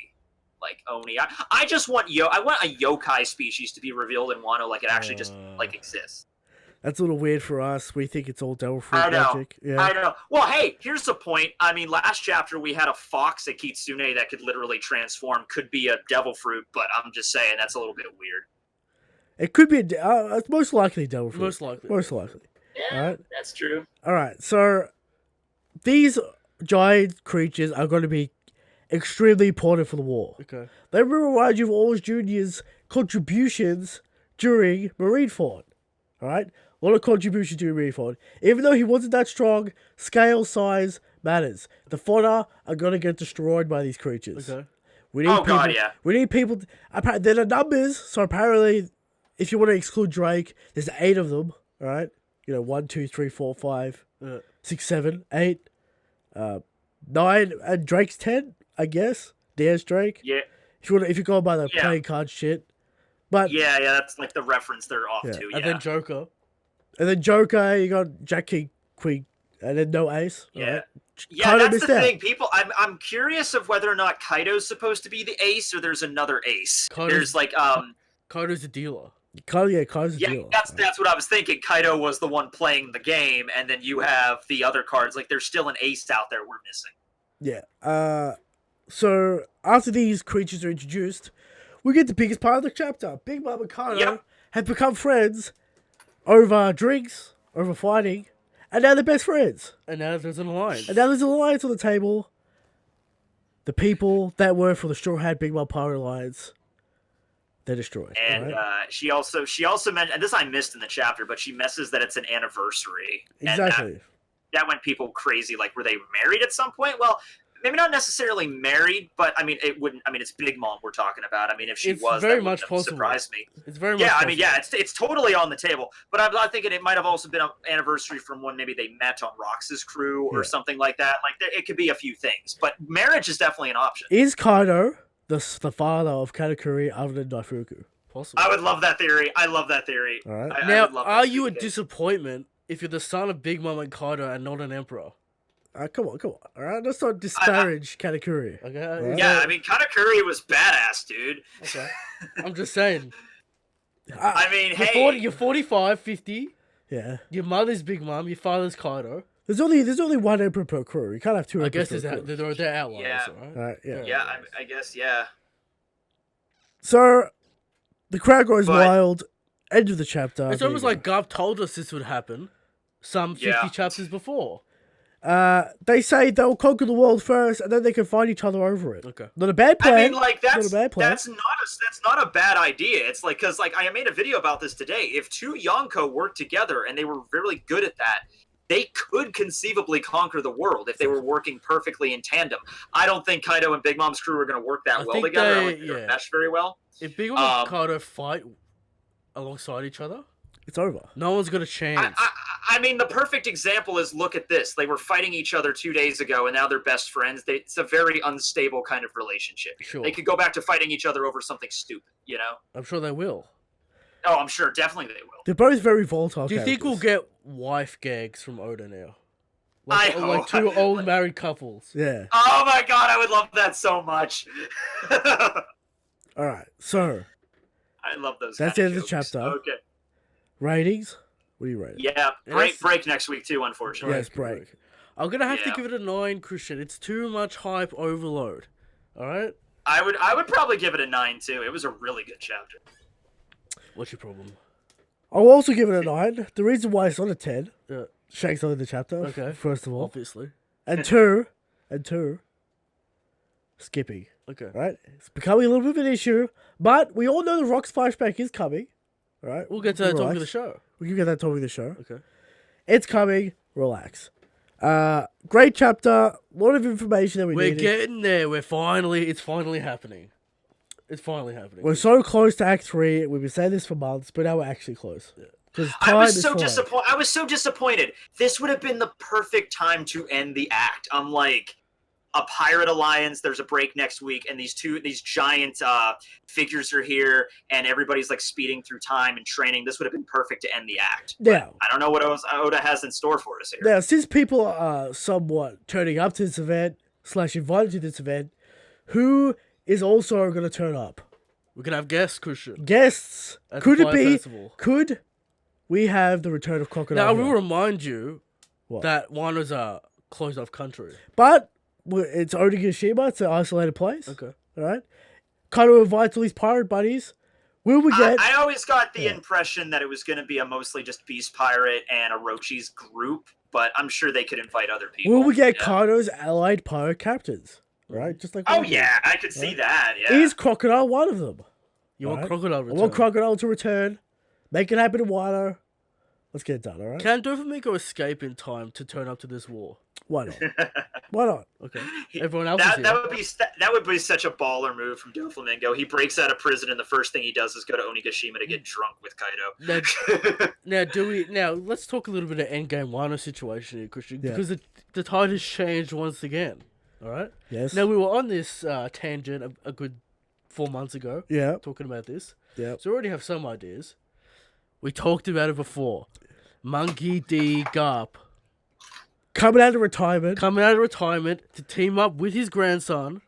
like Oni. I just want I want a yokai species to be revealed in Wano, like it actually just like exists.
That's a little weird for us. We think it's all devil fruit magic. Yeah.
I know. Well, hey, here's the point. I mean, last chapter we had a fox at Kitsune that could literally transform. Could be a devil fruit, but I'm just saying that's a little bit weird.
It could be it's most likely devil fruit.
Most likely.
Yeah, all right. That's true.
All right, so these giant creatures are going to be extremely important for the war.
Okay.
They will remind you of all Junior's contributions during Marineford. All right? A lot of contributions during Marineford. Even though he wasn't that strong, scale size matters. The fodder are going to get destroyed by these creatures.
Okay.
We need We need people. There are numbers, so apparently, if you want to exclude Drake, there's 8 of them. All right? 1, 2, 3, 4, 5, 6, 7, 8, 9, and Drake's 10, I guess. There's Drake.
Yeah.
If you go by the playing card shit. But
yeah, that's like the reference they're off to. Yeah.
And then Joker.
You got Jack King, Queen, and then no Ace.
Yeah.
Right?
Yeah, that's the thing. People, I'm curious of whether or not Kaido's supposed to be the ace or there's another ace. There's like
Kaido's the dealer.
Kaido's the dealer.
That's what I was thinking. Kaido was the one playing the game, and then you have the other cards. Like there's still an ace out there we're missing.
Yeah. So after these creatures are introduced, we get the biggest part of the chapter. Big Mom and Kaido have become friends over drinks, over fighting, and now they're best friends.
And now there's an alliance.
on the table. The people that were for the Straw Hat Big Mom Pirate Alliance, they're destroyed.
And she also mentioned, and this I missed in the chapter, but she messes that it's an anniversary.
Exactly.
And that went people crazy. Like, were they married at some point? Well, maybe not necessarily married, but I mean, it wouldn't. I mean, it's Big Mom we're talking about. I mean, if she was,
very
that
much
wouldn't surprise me.
It's very much.
I mean, it's totally on the table. But I'm thinking it might have also been an anniversary from when maybe they met on Rox's crew or something like that. Like, it could be a few things, but marriage is definitely an option.
Is Kaido the father of Katakuri other than Daifuku?
Possible.
I would love that theory. I love that theory.
All right.
Now, are you a disappointment if you're the son of Big Mom and Kaido and not an emperor?
Come on. All right, let's not disparage Katakuri.
Okay.
Right?
Yeah, I mean, Katakuri was badass, dude.
Okay. I'm just saying.
I mean,
you're 45, 50.
Yeah.
Your mother's Big Mom, your father's Kaido.
There's only one emperor per crew. You can't have 2 emperors.
I guess they're outliers, right?
All right, yeah.
Yeah, I guess, yeah.
So, the crowd goes wild. End of the chapter.
It's almost like Garp told us this would happen some 50 chapters before.
They say they'll conquer the world first, and then they can fight each other over it.
Okay.
Not a bad plan.
I mean, like, that's
not a bad plan.
that's not a bad idea. It's like, because like I made a video about this today. If 2 Yonko worked together and they were really good at that, they could conceivably conquer the world if they were working perfectly in tandem. I don't think Kaido and Big Mom's crew are going to work that well together. I don't think they're mesh very well.
If Big Mom and Kaido fight alongside each other,
it's over.
No one's got a chance.
I mean, the perfect example is, look at this. They were fighting each other 2 days ago, and now they're best friends. It's a very unstable kind of relationship.
Sure.
They could go back to fighting each other over something stupid, you know?
I'm sure they will.
Oh, I'm sure. Definitely they will.
They're both very volatile
Do you think we'll get wife gags from Oda now?
I
Like
hope.
two old married couples.
Yeah.
Oh my god, I would love that so much.
All right. So
I love those.
that's
kind
the end of the
jokes.
chapter.
Okay.
ratings. What do you rate it?
Yeah,
Yes.
break next week too. Unfortunately.
Yes, break.
I'm gonna have to
Yeah.
give it a 9, Christian. It's too much hype overload. All right.
I would probably give it a 9 too. It was a really good chapter.
What's your problem?
I'll also give it a 9. The reason why it's not a 10,
Yeah.
Shanks not in the chapter,
Okay.
first of all.
Obviously.
And two, skipping.
Okay.
Right? It's becoming a little bit of an issue, but we all know the Rock's flashback is coming. Right?
We'll get to that topic of
Relax.
the show.
We can get that topic of the show.
Okay.
It's coming. Relax. Great chapter. A lot of information that we
We're
needed.
getting there. It's finally happening. It's finally happening.
We're so close to Act 3. We've been saying this for months, but now we're actually close. Because
I
time
was
is
so
flying.
disappointed. I was so disappointed. This would have been the perfect time to end the act. I'm like, a pirate alliance. There's a break next week, and these giant figures are here, and everybody's like speeding through time and training. This would have been perfect to end the act.
Now,
I don't know what Oda has in store for us here.
Now, since people are somewhat turning up to this event, / invited to this event, who is also going to turn up?
We're gonna have guests, Christian.
Guests.
At
Could
the
it
Fire
be?
Festival.
Could we have the return of Crocodile?
Now I will
Hill?
remind you
What?
that Wano's a closed off country.
But it's Onigashima. It's an isolated place.
Okay.
All right. Kaido invites all these pirate buddies. Will we get?
I always got the impression that it was going to be a mostly just Beast Pirate and Orochi's group, but I'm sure they could invite other people.
Will we get
Yeah.
Kaido's allied pirate captains? Right. Just like.
Oh
we did.
yeah, I could see that. Yeah.
Is Crocodile one of them?
You want
Alright.
Crocodile
I
return?
want Crocodile to return. Make it happen in Wano. Let's get it done, alright?
Can Doflamingo escape in time to turn up to this war?
Why not? Why not?
Okay. Everyone else is here.
that would be such a baller move from Doflamingo. He breaks out of prison, and the first thing he does is go to Onigashima to get drunk with Kaido.
Now let's talk a little bit of endgame Wano situation here, Christian,
Yeah.
because the tide has changed once again. All right.
Yes.
Now we were on this tangent a good 4 months ago,
Yeah.
talking about this.
Yeah.
So we already have some ideas. We talked about it before. Monkey D. Garp
Coming out of retirement
coming out of retirement to team up with his grandson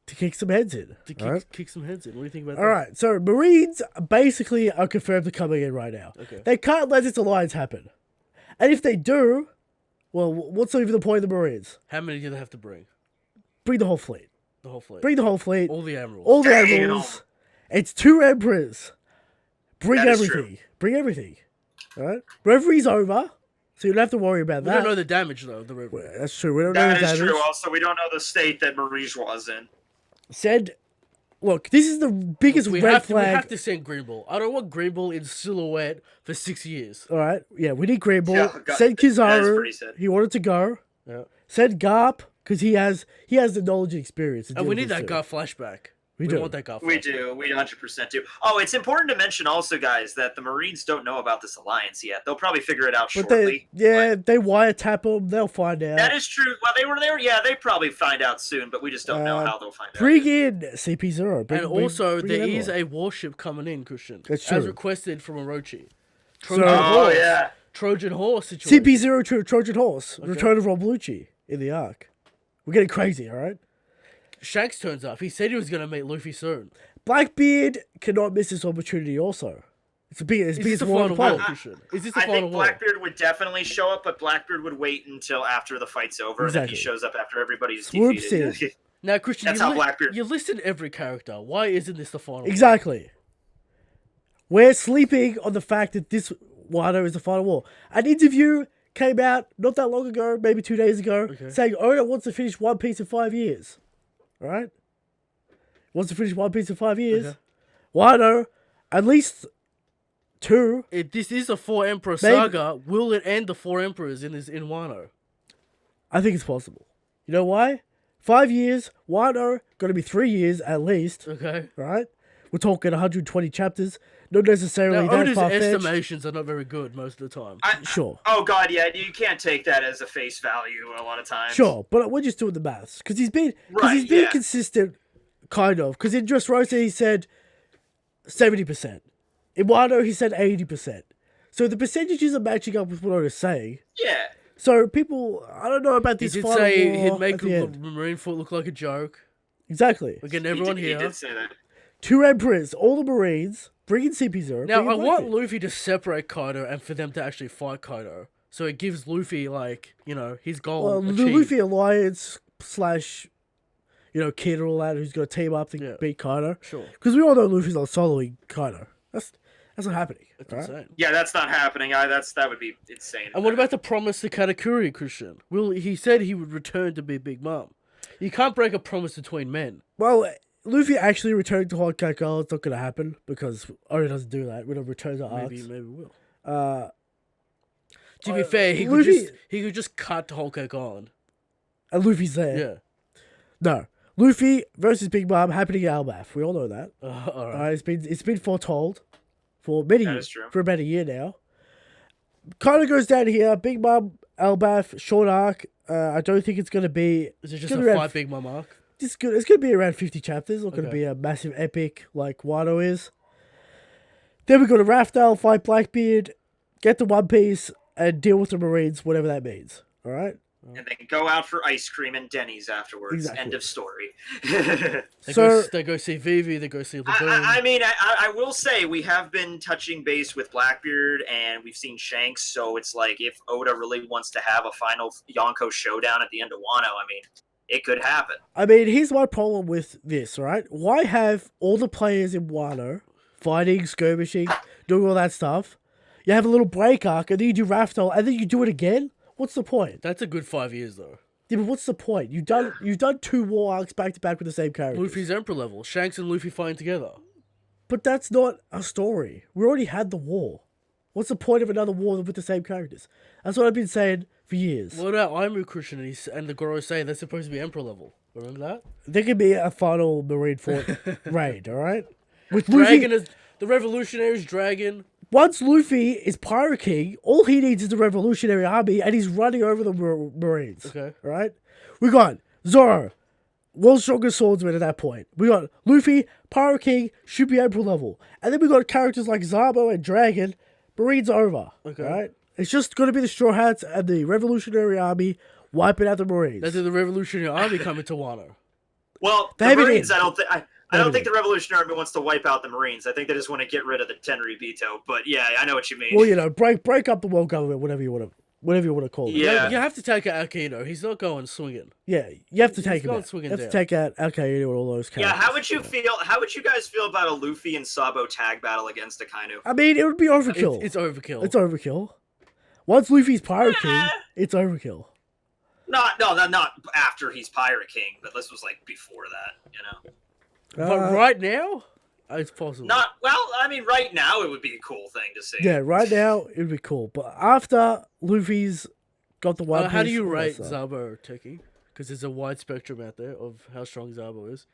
to kick some heads in.
to
alright?
kick some heads in. What do you think about that?
Alright, so Marines basically are confirmed to coming in right now.
Okay.
They can't let this alliance happen. And if they do, well, what's even the point of the Marines?
How many do they have to bring?
Bring the whole fleet.
The whole fleet.
Bring the whole fleet.
all the admirals.
All the
Damn.
admirals. It's 2 emperors. Bring
That is
everything. Bring everything. Alright? Referee's over, so you don't have to worry about
We
that.
don't know the damage though. The river.
Well, that's true. We don't know
That
the
is
damage.
true. Also, we don't know the state that Marige was in.
Said, look, this is the biggest
We
red
have
flag.
to send Greenball. I don't want Greenball in silhouette for 6 years.
All right, yeah, we need Greenball.
Yeah, God,
Said
that is
Kizaru.
pretty sad.
He wanted to go.
Yeah.
Said Garp because he has the knowledge and experience. to
And
deal
we
with
need
this
that
too.
guy flashback.
We
We
do.
want that guy flashback.
We do. We 100% do. Oh, it's important to mention also, guys, that the Marines don't know about this alliance yet. They'll probably figure it out
But
shortly.
they wiretap them. They'll find out.
That is true. Well, they were there. Yeah, they probably find out soon, but we just don't know how they'll find out.
Bring in CP0.
And also,
bring
there
in
is
everyone.
a warship coming in, Christian.
That's
As
true.
requested from Orochi.
So-
Trojan
Oh,
horse.
yeah.
Trojan horse situation.
CP0 Trojan Horse. Return of Rob Lucci in the arc. We're getting crazy, all right?
Shanks turns up. He said he was going to meet Luffy soon.
Blackbeard cannot miss this opportunity also. It's the biggest
Is this the
war on
final
the
war,
planet.
Christian? Is this the
I
final
think
war?
Blackbeard would definitely show up, but Blackbeard would wait until after the fight's over, and then he
Exactly.
shows up after everybody's
Swoops
defeated.
Now, Christian,
That's how Blackbeard-
you listed every character. Why isn't this the final war?
Exactly. We're sleeping on the fact that this Wano is the final war. An interview came out not that long ago, maybe 2 days ago, saying Oda wants to finish One Piece in 5 years. All right? Wants to finish One Piece in 5 years.
Okay.
Wano, at least 2.
If this is a Four Emperor saga, will it end the Four Emperors in Wano?
I think it's possible. You know why? 5 years, Wano, got to be 3 years at least.
Okay.
Right? We're talking 120 chapters. Not necessarily
Now,
that
Oda's
far-fetched.
estimations are not very good most of the time.
Sure.
Oh god, yeah, you can't take that as a face value a lot of times.
Sure, but we're just doing the maths because he's been
Right,
been
yeah.
consistent, kind of. Because in Dressrosa he said 70%. In Wano he said 80%. So the percentages are matching up with what I was saying.
Yeah.
So people, I don't know about
He
this
did
final
say
war
he'd make
at the
the
end.
Marineford look like a joke.
Exactly.
We're getting everyone
He
here.
did say that.
2 emperors, all the Marines, bring in CP0.
Now,
bring in
I want
Blackbeard.
Luffy to separate Kaido and for them to actually fight Kaido. So it gives Luffy, like, you know, his goal
Well, the
achieved.
Luffy Alliance slash, Kid or all that who's going to team up to
Yeah.
beat Kaido.
Sure.
Because we all know Luffy's not soloing Kaido. That's not happening.
That's
right?
insane.
Yeah, that's not happening. That would be insane.
And what about the promise to Katakuri, Christian? He said he would return to be Big Mom. You can't break a promise between men.
Well, Luffy actually returning to Hot Girl, it's not going to happen because Oda doesn't do that. We don't return to arcs.
Maybe will.
Uh,
To be fair, he
Luffy-
could just cut Whole Cake on.
and Luffy's there.
Yeah.
No. Luffy versus Big Mom happening at Elbaf. We all know that.
All right.
It's been foretold for many
That
years.
is true.
For about a year now. Kaido goes down here. Big Mom, Elbaf, short arc. I don't think it's going to be...
Is it
it's
just
gonna
a
be around
fight Big Mom arc?
It's going to be around 50 chapters. It's not going to
Okay.
be a massive epic like Wano is. Then we go to Raftel, fight Blackbeard, get to One Piece, and deal with the Marines, whatever that means. All right?
And then go out for ice cream and Denny's afterwards.
Exactly.
End of story.
They go see Vivi, they go see Lagoon.
I mean, I will say we have been touching base with Blackbeard and we've seen Shanks, so it's like if Oda really wants to have a final Yonko showdown at the end of Wano, I mean, it could happen.
I mean, here's my problem with this, right? Why have all the players in Wano fighting, skirmishing, doing all that stuff? You have a little break arc, and then you do Raftel, and then you do it again? What's the point?
That's a good 5 years, though.
Yeah, but what's the point? You've done 2 war arcs back to back with the same characters.
Luffy's Emperor level. Shanks and Luffy fighting together.
But that's not a story. We already had the war. What's the point of another war with the same characters? That's what I've been saying for years.
What about Aimu Christian and the Goro say they're supposed to be Emperor level? Remember that?
There could be a final Marineford raid, alright? With Luffy,
Dragon is the Revolutionary's Dragon.
once Luffy is Pirate King, all he needs is the Revolutionary Army, and he's running over the Marines.
Okay.
Alright? We got Zoro, world's strongest swordsman at that point. We got Luffy, Pirate King, should be Emperor level. And then we got characters like Zabo and Dragon. Marines over.
Okay.
Right? It's just going to be the Straw Hats and the Revolutionary Army wiping out the Marines.
That's the Revolutionary Army coming to Wano.
Well,
They
the
have it
Marines,
in.
I don't think. I
They have
don't
it
think the Revolutionary Army wants to wipe out the Marines. I think they just want to get rid of the Tenryubito. But yeah, I know what you mean.
Well, break up the world government, whatever you want to call it.
Yeah.
You have to take out Akino. He's not going swinging.
Yeah, you have to
He's
take him
gone
out. You
swinging
have to
down.
take out Akainu and all those characters.
Yeah, how would you feel? How would you guys feel about a Luffy and Sabo tag battle against Akainu?
I mean, it would be overkill.
It's overkill.
It's overkill. Once Luffy's Pirate King, it's overkill.
Not after he's Pirate King, but this was like before that, you know.
But right now, it's possible.
Not well. I mean, right now it would be a cool thing to see.
Yeah, right now it would be cool, but after Luffy's got the One Piece,
How do you
all that
rate
stuff.
Zabo, Tekking? Because there's a wide spectrum out there of how strong Zabo is.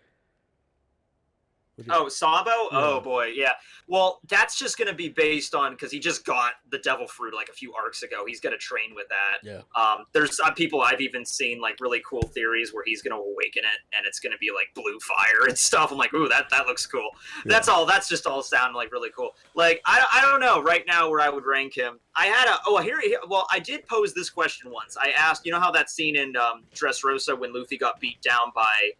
Oh, Sabo? Oh boy, yeah. Well, that's just gonna be based on because he just got the Devil Fruit like a few arcs ago. He's gonna train with that.
Yeah.
There's people I've even seen like really cool theories where he's gonna awaken it and it's gonna be like blue fire and stuff. I'm like, ooh, that looks cool.
Yeah.
That's just all sound like really cool. Like I don't know right now where I would rank him. I had I did pose this question once. I asked, you know how that scene in Dressrosa when Luffy got beat down by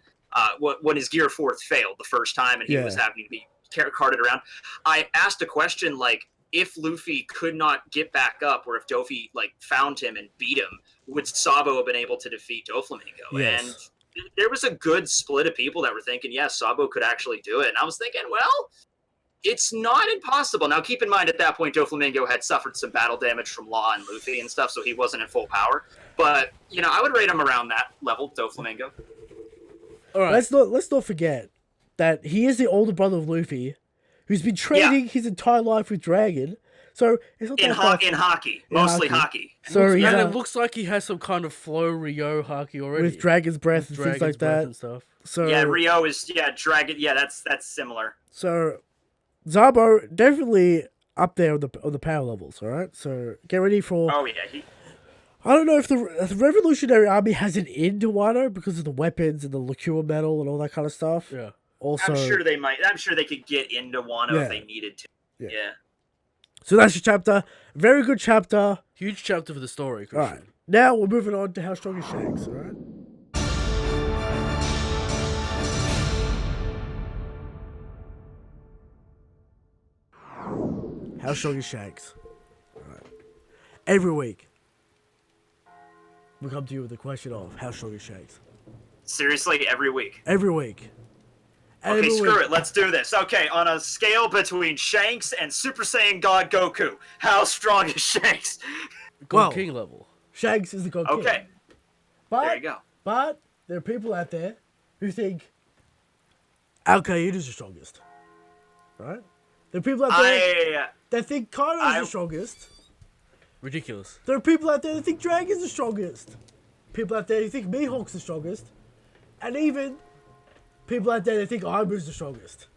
when his Gear 4th failed the first time and he was having to be carted around. I asked a question like, if Luffy could not get back up, or if Dofi like found him and beat him, would Sabo have been able to defeat Doflamingo?
Yes.
And there was a good split of people that were thinking, yes, Sabo could actually do it. And I was thinking, well, it's not impossible. Now, keep in mind, at that point, Doflamingo had suffered some battle damage from Law and Luffy and stuff, so he wasn't in full power. But, you know, I would rate him around that level, Doflamingo.
All right.
Let's not forget that he is the older brother of Luffy, who's been training his entire life with Dragon. So it's not
In
that
hockey, mostly hockey.
So he's
And it looks like he has some kind of flow Ryo haki already.
with Dragon's breath and
Dragon's
things like
breath
that.
and stuff.
So
Yeah, Rio is Dragon. Yeah, that's similar.
So Zabo definitely up there on the power levels. All right. So get ready for.
Oh yeah,
I don't know if the Revolutionary Army has an in to Wano because of the weapons and the liqueur metal and all that kind of stuff.
Yeah.
Also,
I'm sure they might. I'm sure they could get into Wano
Yeah.
if they needed to.
Yeah.
Yeah.
so that's your chapter. Very good chapter.
Huge chapter for the story,
All
Christian.
right. Now we're moving on to how strong is Shanks, alright? How strong is Shanks? Alright. Every week, we come to you with the question of how strong is Shanks?
Seriously, every week.
Every week.
Okay,
Every
screw
week.
it. Let's do this. Okay, on a scale between Shanks and Super Saiyan God Goku, how strong is Shanks?
God King level.
Shanks is the God King.
Okay,
But,
there you go.
But there are people out there who think Al-Qaeda is the strongest. Right? There are people out there that think Kaido is the strongest.
Ridiculous.
There are people out there that think Dragon's the strongest. People out there who think Mihawk's the strongest. And even people out there that think Ibu's the strongest.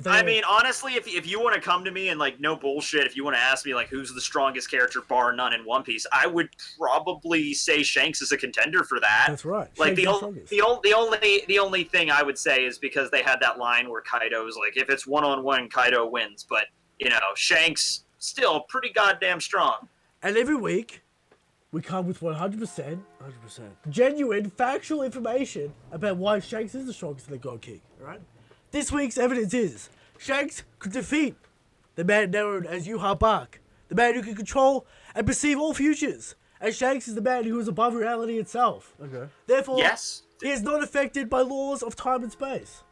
I mean, honestly, if you want to come to me and, like, no bullshit, if you want to ask me, like, who's the strongest character bar none in One Piece, I would probably say Shanks is a contender for that.
That's right.
Like,
Shanks
the only thing I would say is because they had that line where Kaido's like, if it's one-on-one, Kaido wins. But, you know, Shanks still pretty goddamn strong.
And every week, we come with 100% genuine, factual information about why Shanks is the strongest in the God King, right? This week's evidence is Shanks could defeat the man known as Yuha Bark, the man who can control and perceive all futures, and Shanks is the man who is above reality itself.
Okay.
Therefore,
Yes.
he is not affected by laws of time and space.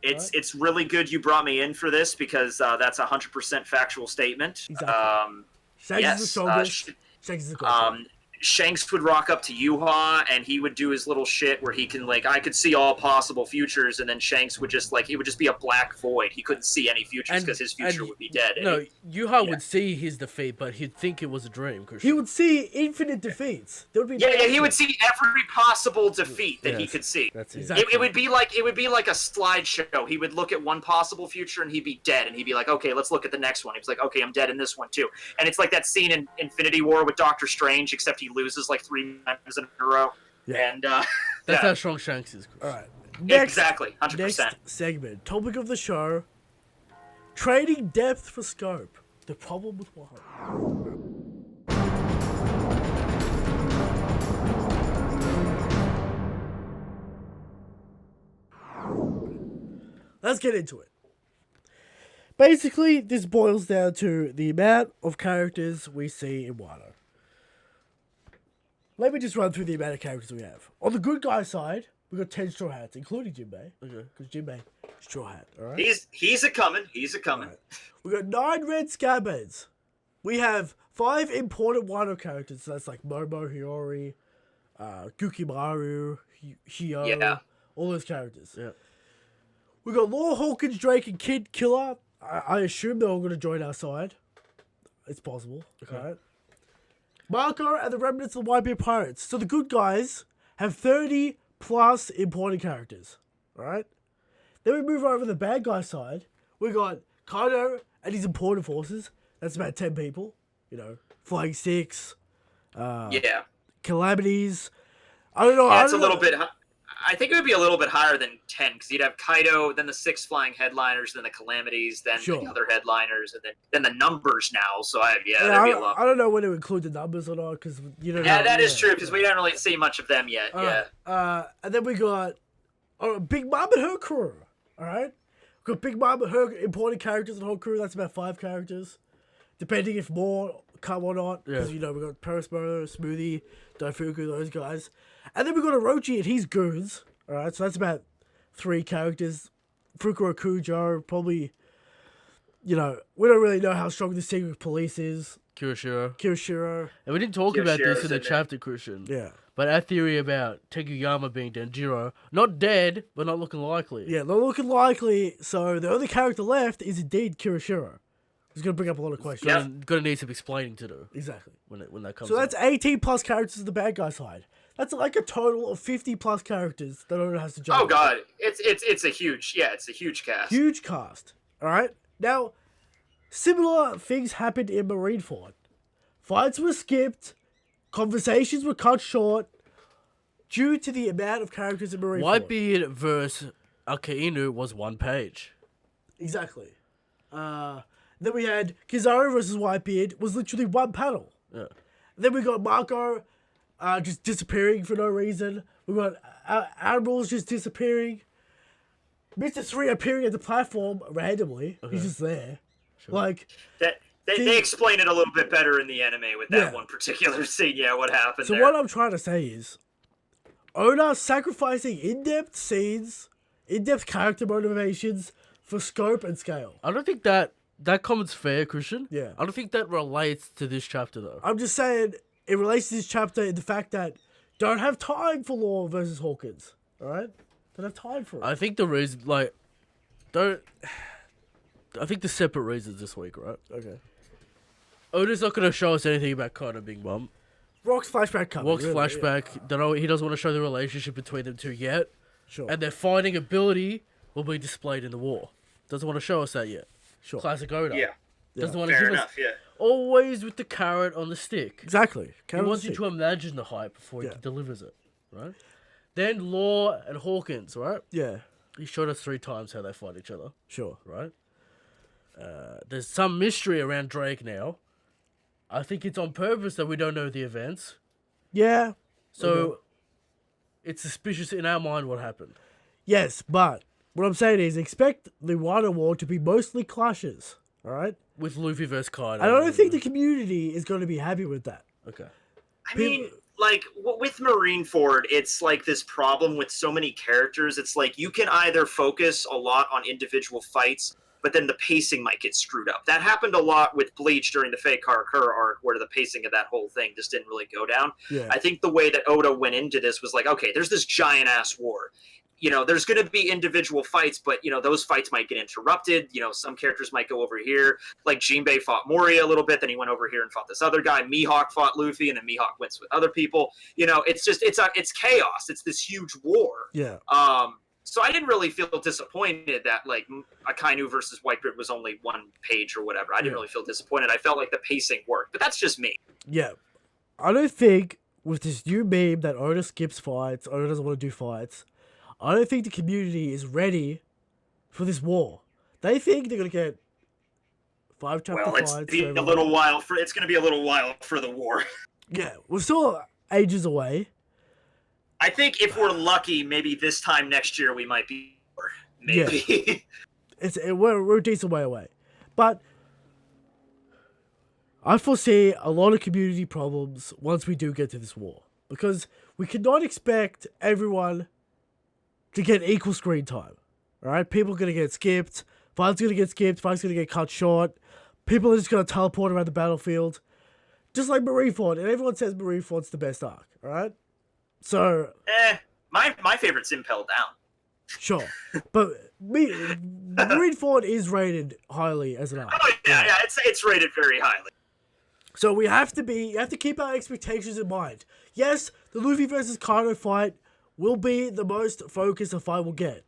It's really good you brought me in for this because that's a 100% factual statement.
Exactly. Shanks is the strongest. Shanks is the God King.
Shanks would rock up to Yuha and he would do his little shit where he can, like, I could see all possible futures, and then Shanks would just, like, it would just be a black void. He couldn't see any futures because his future would be dead.
No, Yuha would see his defeat, but he'd think it was a dream.
He would see infinite defeats. There would be
he would see every possible defeat that he could see.
That's it.
Exactly.
It would be like a slideshow. He would look at one possible future and he'd be dead, and he'd be like, okay, let's look at the next one. He was like, okay, I'm dead in this one too. And it's like that scene in Infinity War with Doctor Strange, except he loses like 3 times in a row.
Yeah.
And
That's how strong Shanks is, Chris.
All right. Next,
exactly, 100%.
Next segment, topic of the show: trading depth for scope. The problem with Wahoo. Let's get into it. Basically, this boils down to the amount of characters we see in Wano. Let me just run through the amount of characters we have. On the good guy side, we got 10 Straw Hats, including Jinbei. Okay. Because Jinbei, Straw Hat, alright?
He's a coming. He's a coming.
Right. We got 9 Red Scabbards. We have 5 important Wano characters. So that's like Momo, Hiyori, Gukimaru, Hio, all those characters.
Yeah.
We got Law, Hawkins, Drake, and Kid Killer. I assume they're all going to join our side. It's possible. Okay. Alright. Marco and the remnants of the Whitebeard Pirates. So the good guys have 30 plus important characters. Alright? Then we move over to the bad guy side. We got Kaido and his important forces. That's about 10 people. You know, Flying Six. Calamities. I don't know.
Yeah, it's a little bit. I think it would be a little bit higher than 10 because you'd have Kaido, then the 6 flying headliners, then the Calamities, then the other headliners, and then the numbers now. So there'd be a lot.
I don't know when to include the numbers or not because you don't know.
Yeah, that is true because we haven't really seen much of them yet.
And then we got Big Mom and her crew. All right, we got Big Mom and her important characters and her crew. That's about 5 characters, depending if more come or not. Because you know we got Perismo, Smoothie, Daifuku, those guys. And then we got Orochi and his goons. Alright, so that's about 3 characters. Fukuro Kujo, probably, you know, we don't really know how strong the secret police is. Kirishiro.
And we didn't talk about this in the chapter, Christian.
Yeah.
But our theory about Teguyama being Denjiro, not dead, but not looking likely.
Yeah, not looking likely. So the only character left is indeed Kirishiro. It's going to bring up a lot of questions.
Yeah. Going to need some explaining to do.
Exactly.
When that comes
So that's 18 plus characters on the bad guy side. That's like a total of 50 plus characters that Oda has to jump.
Oh god, it's a huge cast.
Huge cast. All right. Now, similar things happened in Marineford. Fights were skipped, conversations were cut short due to the amount of characters in Marineford.
Whitebeard versus Akainu was 1 page.
Exactly. Then we had Kizaru versus Whitebeard was literally 1 panel.
Yeah.
Then we got Marco just disappearing for no reason. We got admirals just disappearing. Mr. 3 appearing at the platform randomly. Okay. He's just there. Sure. Like
they explain it a little bit better in the anime with that one particular scene. Yeah, what happened there.
So what I'm trying to say is, Oda sacrificing in-depth scenes, in-depth character motivations for scope and scale.
I don't think that comment's fair, Christian.
Yeah.
I don't think that relates to this chapter, though.
I'm just saying, it relates to this chapter in the fact that don't have time for Law versus Hawkins. Alright? Don't have time for it.
I think the reason, I think the separate reasons this week, right?
Okay.
Oda's not going to show us anything about Khan and Big Mom.
Rock's flashback coming.
Rock's flashback. Yeah. He doesn't want to show the relationship between them two yet.
Sure.
And their fighting ability will be displayed in the war. Doesn't want to show us that yet.
Sure.
Classic Oda.
Yeah.
Doesn't want to give us
yeah.
Always with the carrot on the stick.
Exactly.
He wants you to imagine the hype before he delivers it, right? Then Law and Hawkins, right?
Yeah.
He showed us 3 times how they fight each other.
Sure.
Right? There's some mystery around Drake now. I think it's on purpose that we don't know the events.
Yeah.
So, it's suspicious in our mind what happened.
Yes, but what I'm saying is expect the Wano War to be mostly clashes, alright?
With Luffy versus Kaido.
I don't think the community is going to be happy with that.
Okay.
I mean, like, with Marineford, it's like this problem with so many characters. It's like you can either focus a lot on individual fights, but then the pacing might get screwed up. That happened a lot with Bleach during the Fake Karakura arc, where the pacing of that whole thing just didn't really go down.
Yeah.
I think the way that Oda went into this was like, okay, there's this giant-ass war. You know, there's going to be individual fights, but, you know, those fights might get interrupted. You know, some characters might go over here. Like, Jinbei fought Moria a little bit, then he went over here and fought this other guy. Mihawk fought Luffy, and then Mihawk went with other people. You know, it's just, it's chaos. It's this huge war.
Yeah.
So I didn't really feel disappointed that, like, Akainu versus Whitebeard was only 1 page or whatever. I didn't really feel disappointed. I felt like the pacing worked, but that's just me.
Yeah. I don't think with this new meme that Oda skips fights, Oda doesn't want to do fights, I don't think the community is ready for this war. They think they're going to get 5 chapter fights.
Well, it's going to be a little while for the war.
Yeah, we're still ages away.
I think if we're lucky, maybe this time next year we might be more. Maybe.
Yeah. We're a decent way away. But I foresee a lot of community problems once we do get to this war. Because we cannot expect everyone to get equal screen time. Alright? People are going to get skipped. Fights are going to get skipped. Fights are going to get cut short. People are just going to teleport around the battlefield. Just like Marineford. And everyone says Marineford's the best arc. Alright? So...
My favorite's Impel Down.
Sure. But Marineford is rated highly as an arc.
Oh, yeah, it's rated very highly.
So you have to keep our expectations in mind. Yes, the Luffy versus Kaido fight will be the most focus a fight will get.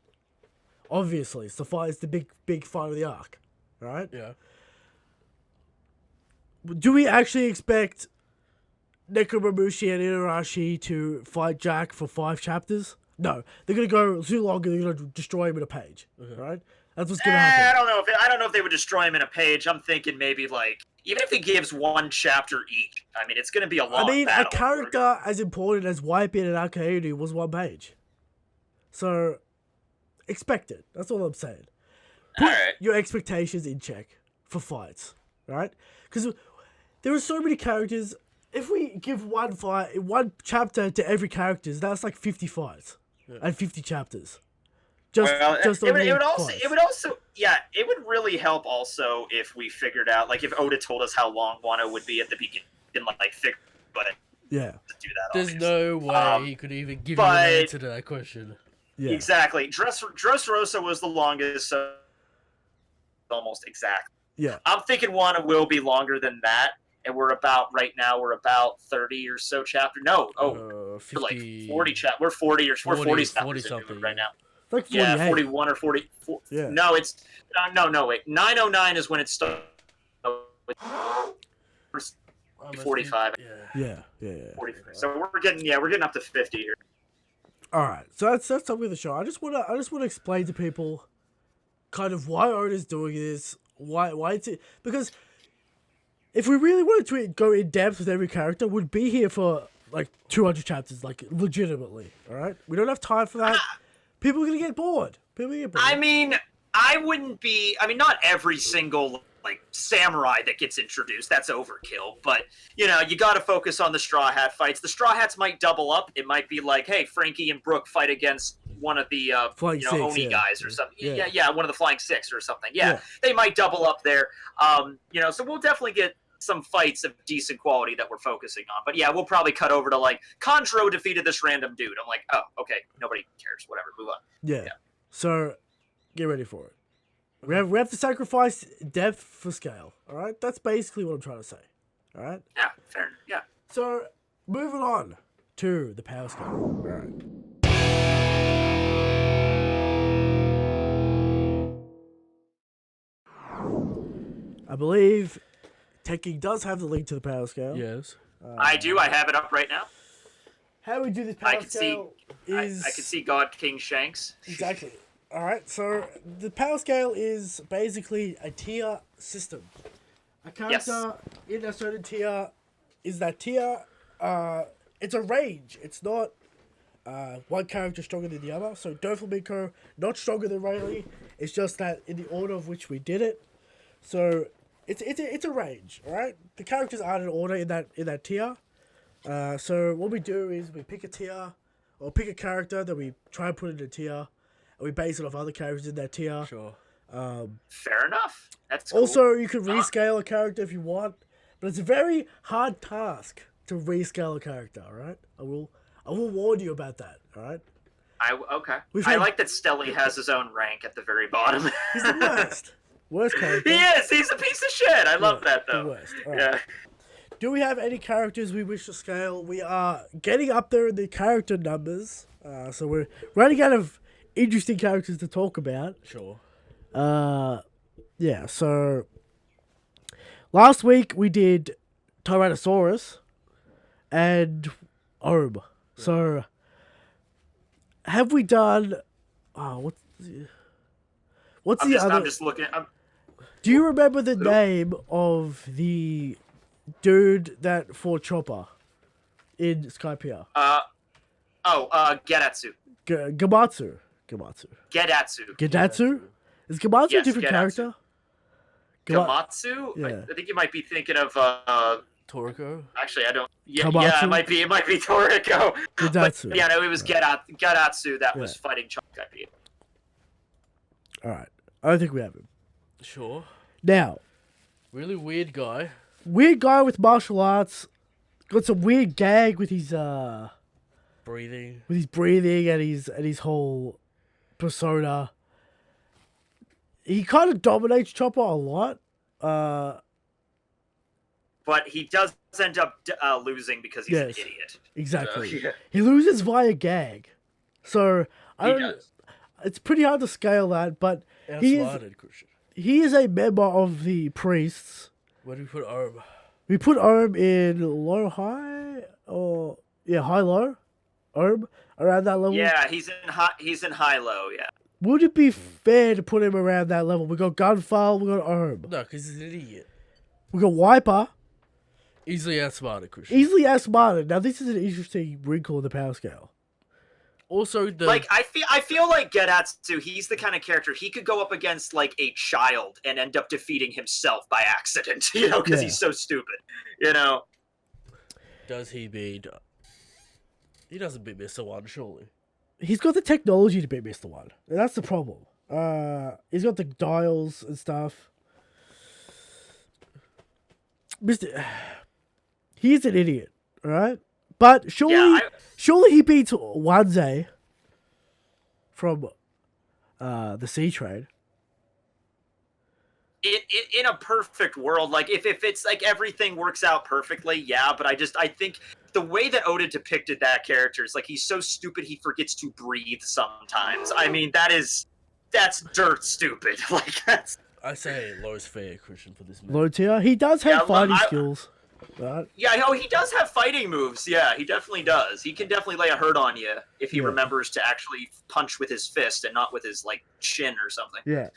Obviously, it's the big fight of the arc. Right?
Yeah.
Do we actually expect Nekomamushi and Inarashi to fight Jack for 5 chapters? No. They're going to go too long and they're going to destroy him in a page. Okay. Right? That's what's going to happen.
I don't know if they would destroy him in a page. I'm thinking maybe, like, even if he gives 1 chapter each, I mean, it's going to be a long battle.
A character as important as Whitebeard and Akainu was 1 page. So, expect it. That's all I'm saying. Put your expectations in check for fights. Right? Because there are so many characters. If we give 1 chapter to every character, that's like 50 fights and 50 chapters. It would really help also if we figured out, like, if Oda told us how long Wano would be at the beginning, but yeah,
to do that.
There's
obviously.
no way he could even give you an answer to that question.
Yeah.
Exactly. Dressrosa was the longest, so almost exact.
Yeah.
I'm thinking Wano will be longer than that. And we're about 30 or so chapter. No,
50,
like 40 chapter. We're 40 something right now.
Like 48.
Yeah, 41 or 40.
Yeah.
No, it's no. Wait, 909 is when it starts. 45.
Yeah.
43. So we're getting up to 50 here.
All right, so that's something with the show. I just want to explain to people, kind of why Oda's doing this. Why it's because if we really wanted to go in depth with every character, we'd be here for like 200 chapters, like legitimately. All right, we don't have time for that. People are gonna get bored.
I mean, I wouldn't be. I mean, not every single like samurai that gets introduced. That's overkill. But you know, you got to focus on the Straw Hat fights. The Straw Hats might double up. It might be like, hey, Frankie and Brooke fight against one of the
Flying Six,
Oni guys or something. Yeah, one of the Flying Six or something.
Yeah.
Yeah, they might double up there. So we'll definitely get some fights of decent quality that we're focusing on. But yeah, we'll probably cut over to like Conjuro defeated this random dude. I'm like, oh, okay, nobody cares. Whatever, move on.
Yeah. So get ready for it. We have to sacrifice depth for scale. All right, that's basically what I'm trying to say. All right.
Yeah, fair. Yeah.
So moving on to the power scale. All right. I believe Tekking does have the link to the power scale.
Yes.
I do. I have it up right now.
How we do this power scale is...
I can see God King Shanks.
Exactly. All right, so the power scale is basically a tier system. A character in a certain tier is that tier. It's a range. It's not one character stronger than the other. So Doflamingo, not stronger than Rayleigh. It's just that in the order of which we did it. So it's a range, all right? The characters aren't in order in that tier. So what we do is we pick a tier or pick a character that we try and put in a tier, and we base it off other characters in that tier.
Sure.
Fair enough. That's cool.
Also, you can rescale a character if you want, but it's a very hard task to rescale a character. All right, I will warn you about that. All right.
Okay. I like that Stelly has his own rank at the very bottom.
He's the worst. Worst character.
He is. He's a piece of shit. I love that though.
The worst.
Right.
Yeah. Do we have any characters we wish to scale? We are getting up there in the character numbers, so we're running out of interesting characters to talk about.
Sure.
Yeah. So last week we did Tyrannosaurus and Orb. So have we done? What's the other?
I'm just looking.
Do you remember the name of the dude that fought Chopper in Skypiea?
Gedatsu.
Gamatsu.
Gedatsu.
Is Gamatsu
Yes,
a different
Gedatsu.
character?
Gamatsu?
Yeah.
I think you might be thinking of
Toriko?
actually I don't
Kamatsu?
it might be Toriko.
Gedatsu.
But, yeah, no, it was Gedatsu that was fighting Chopper.
Alright. I don't think we have him.
Sure.
Now,
Really weird guy.
weird guy with martial arts. Got some weird gag with his
Breathing.
breathing and his whole persona. He kind of dominates Chopper a lot.
But he does end up losing because he's an idiot.
Exactly.
Yeah.
He loses via gag. So
He does.
it's pretty hard to scale that, but
Outsmarted, Christian.
he is a member of the priests.
Where do we put Orb?
We put Orb in low high or high low. Orb around that level.
Yeah, he's in high low, yeah.
Would it be fair to put him around that level? We got Gunfire, we got Orb.
No, because he's an idiot.
We got Wiper.
Easily outsmarted, Christian.
Easily outsmarted. Now this is an interesting wrinkle in the power scale.
Also, the
Like I feel like Gedatsu, he's the kind of character he could go up against like a child and end up defeating himself by accident, because he's so stupid,
does he beat? He doesn't beat Mr. One, surely.
He's got the technology to beat Mr. One. And that's the problem. He's got the dials and stuff. He's an idiot, alright? But surely he beats Wanze from the Sea Trade.
In a perfect world, like if it's like everything works out perfectly, yeah, but I think the way that Oda depicted that character is like he's so stupid he forgets to breathe sometimes. I mean, that's dirt stupid. Like that's.
I say low's fair, Christian, for this man.
Low tier. He does have fighting skills. Right?
Yeah, he does have fighting moves. Yeah, he definitely does. He can definitely lay a hurt on you if he remembers to actually punch with his fist and not with his like chin or something.
Yeah.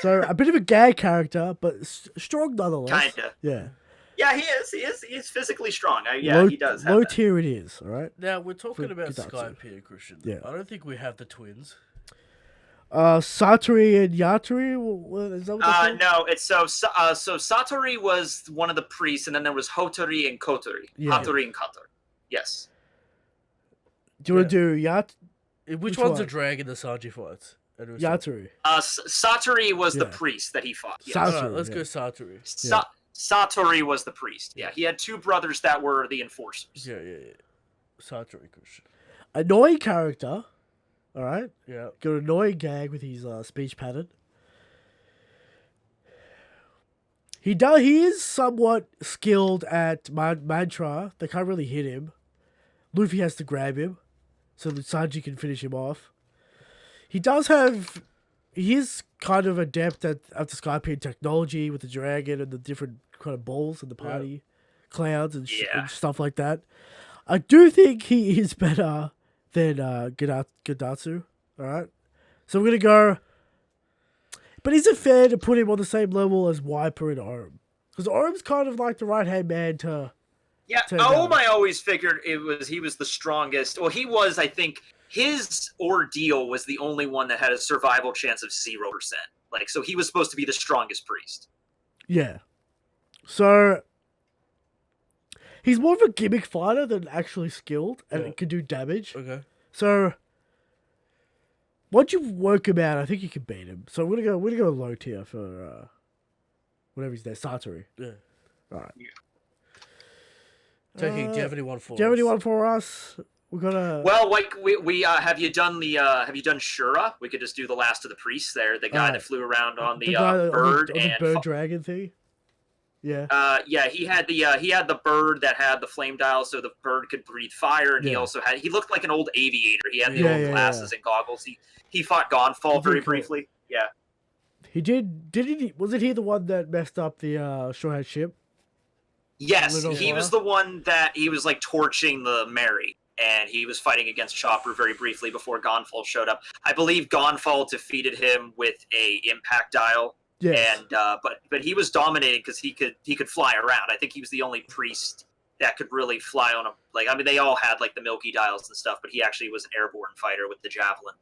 So a bit of a gay character, but strong nonetheless.
Kinda.
Yeah.
Yeah, he is. He's physically strong. He does have
Low
that.
tier it is, all right?
Now we're talking
For
about
Gidatsu.
Skype here, Christian.
Yeah.
I don't think we have the twins.
Satori and Yatari? What, is that what they're called?
No, it's so Satori was one of the priests, and then there was Hotori and Kotori.
Yeah.
Hatori and Kotori. Yes.
Do you want to do
Which
Which
one's
one?
a drag in the Sanji fights?
Yatari?
Satori was the
Yeah.
priest that he fought. Yes.
Satori.
Alright, let's
yeah.
go Satori.
Satori was the priest. Yeah, he had two brothers that were the enforcers.
Yeah. Satori, Christian.
Annoying character, all right?
Yeah.
Got an annoying gag with his speech pattern. He is somewhat skilled at mantra. They can't really hit him. Luffy has to grab him so that Sanji can finish him off. He is kind of adept at the Skypiea technology with the dragon and the different kind of balls and the party clouds and stuff like that. I do think he is better than Gidatsu. All right, so we're gonna go. But is it fair to put him on the same level as Wiper and Orm? Because Orm's kind of like the right hand man to.
Yeah, I always figured he was the strongest. Well, he was, I think, his ordeal was the only one that had a survival chance of 0%. Like, so he was supposed to be the strongest priest.
Yeah. So he's more of a gimmick fighter than actually skilled and can do damage.
Okay.
So once you work him out, I think you can beat him. So we're gonna go low tier for whatever his name, Satori.
Yeah.
All right.
Yeah.
Tekking, do you have anyone for
Do you have anyone for us? We're gonna.
Well, like we have you done Shura? We could just do the last of the priests there, the guy that flew around on the bird
on the bird dragon thing. Yeah.
He had the bird that had the flame dial, so the bird could breathe fire, and he looked like an old aviator. He had the old glasses and goggles. He fought Gonfall very briefly. Yeah.
He did. Wasn't he the one that messed up the Shorehead ship?
Yes, he was the one that he was like torching the Mary, and he was fighting against Chopper very briefly before Gonfall showed up. I believe Gonfall defeated him with a impact dial.
Yes.
And but he was dominating because he could fly around. I think he was the only priest that could really fly on a they all had like the Milky dials and stuff, but he actually was an airborne fighter with the javelin.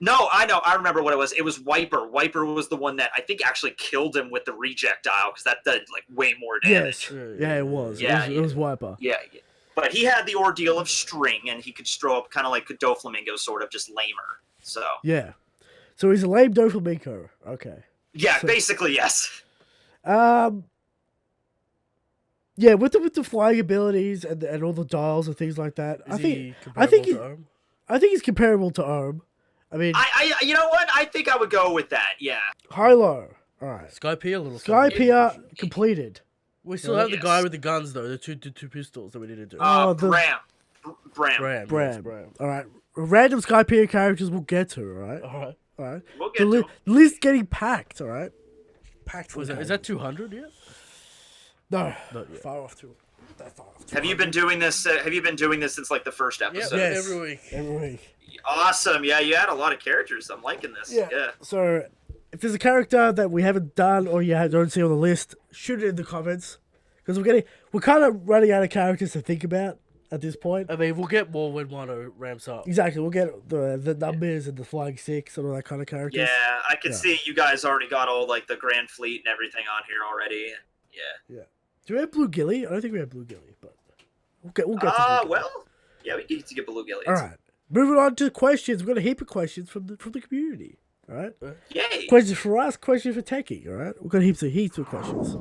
No, I know. I remember what it was. It was Wiper. Wiper was the one that I think actually killed him with the reject dial because that did like way more damage.
Yes. Yeah, it was.
Yeah,
it was Wiper.
Yeah. But he had the ordeal of string, and he could throw up kind of like a Doflamingo, sort of just lamer. So
yeah. So he's a lame Doflamingo. Okay.
Yeah, basically yes.
Yeah, with the flying abilities and all the dials and things like that, I think he's comparable to Arm. I mean,
I you know what? I think I would go with that. Yeah.
High low. All right.
Skypiea
completed.
We still have the guy with the guns though. The two pistols that we need to do.
Bram.
All right. Random Skypiea characters we'll get to. All right.
We'll get to
the list getting packed. All right. Packed.
Is that 200 yet?
No.
Not yet.
Far off to.
Have you been doing this? Have you been doing this since like the first episode?
Yeah, every week.
Every week.
Awesome. Yeah, you had a lot of characters. I'm liking this. Yeah.
So, if there's a character that we haven't done or you don't see on the list, shoot it in the comments because we're kind of running out of characters to think about at this point.
I mean, we'll get more when Wano ramps up.
Exactly. We'll get the numbers and the flying six and all that kind of characters.
Yeah, I can see you guys already got all like the Grand Fleet and everything on here already. Yeah.
Do we have Blue Gilly? I don't think we have Blue Gilly, but we'll get to Blue Gilly.
Well, yeah, we get to get Blue Gilly.
All right. Moving on to questions. We've got a heap of questions from the community. All right.
Yay.
Questions for us. Questions for Tekking. All right. We've got heaps of questions.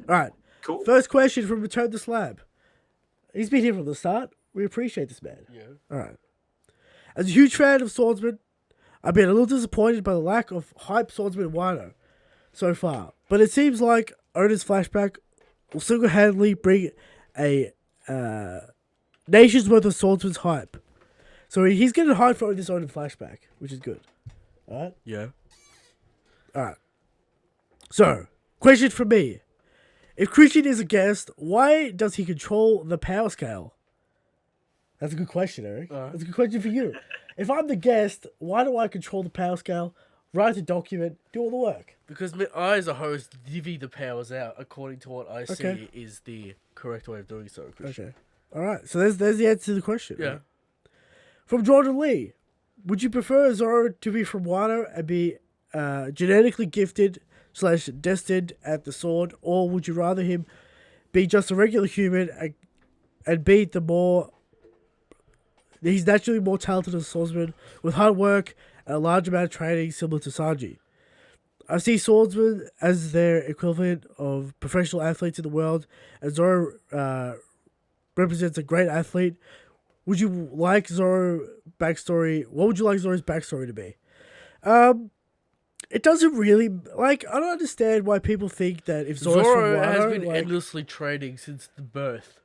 All right.
Cool.
First question from Return the Slab. He's been here from the start. We appreciate this man.
Yeah.
All right. As a huge fan of Swordsman, I've been a little disappointed by the lack of hype Swordsman Wano so far. But it seems like Oda's flashback will single-handedly bring a nation's worth of Swordsman's hype. So he's getting hype for this Oda flashback, which is good. All right?
Yeah.
All right. So, question for me. If Christian is a guest, why does he control the power scale? That's a good question, Eric. That's a good question for you. If I'm the guest, why do I control the power scale, write the document, do all the work?
Because I, as a host, divvy the powers out according to what I
Okay.
see is the correct way of doing so, Christian.
Okay. All right. So there's the answer to the question.
Yeah.
Right? From Jordan Lee, would you prefer Zoro to be from Wano and be genetically gifted / destined at the sword, or would you rather him be just a regular human and be the more... He's naturally more talented as a swordsman with hard work and a large amount of training similar to Sanji. I see swordsmen as their equivalent of professional athletes in the world, and Zoro represents a great athlete. Would you like Zoro's backstory? What would you like Zoro's backstory to be? It doesn't really... Like, I don't understand why people think that if Zoro's from
Zoro
Wano...
has been
like,
endlessly training since the birth.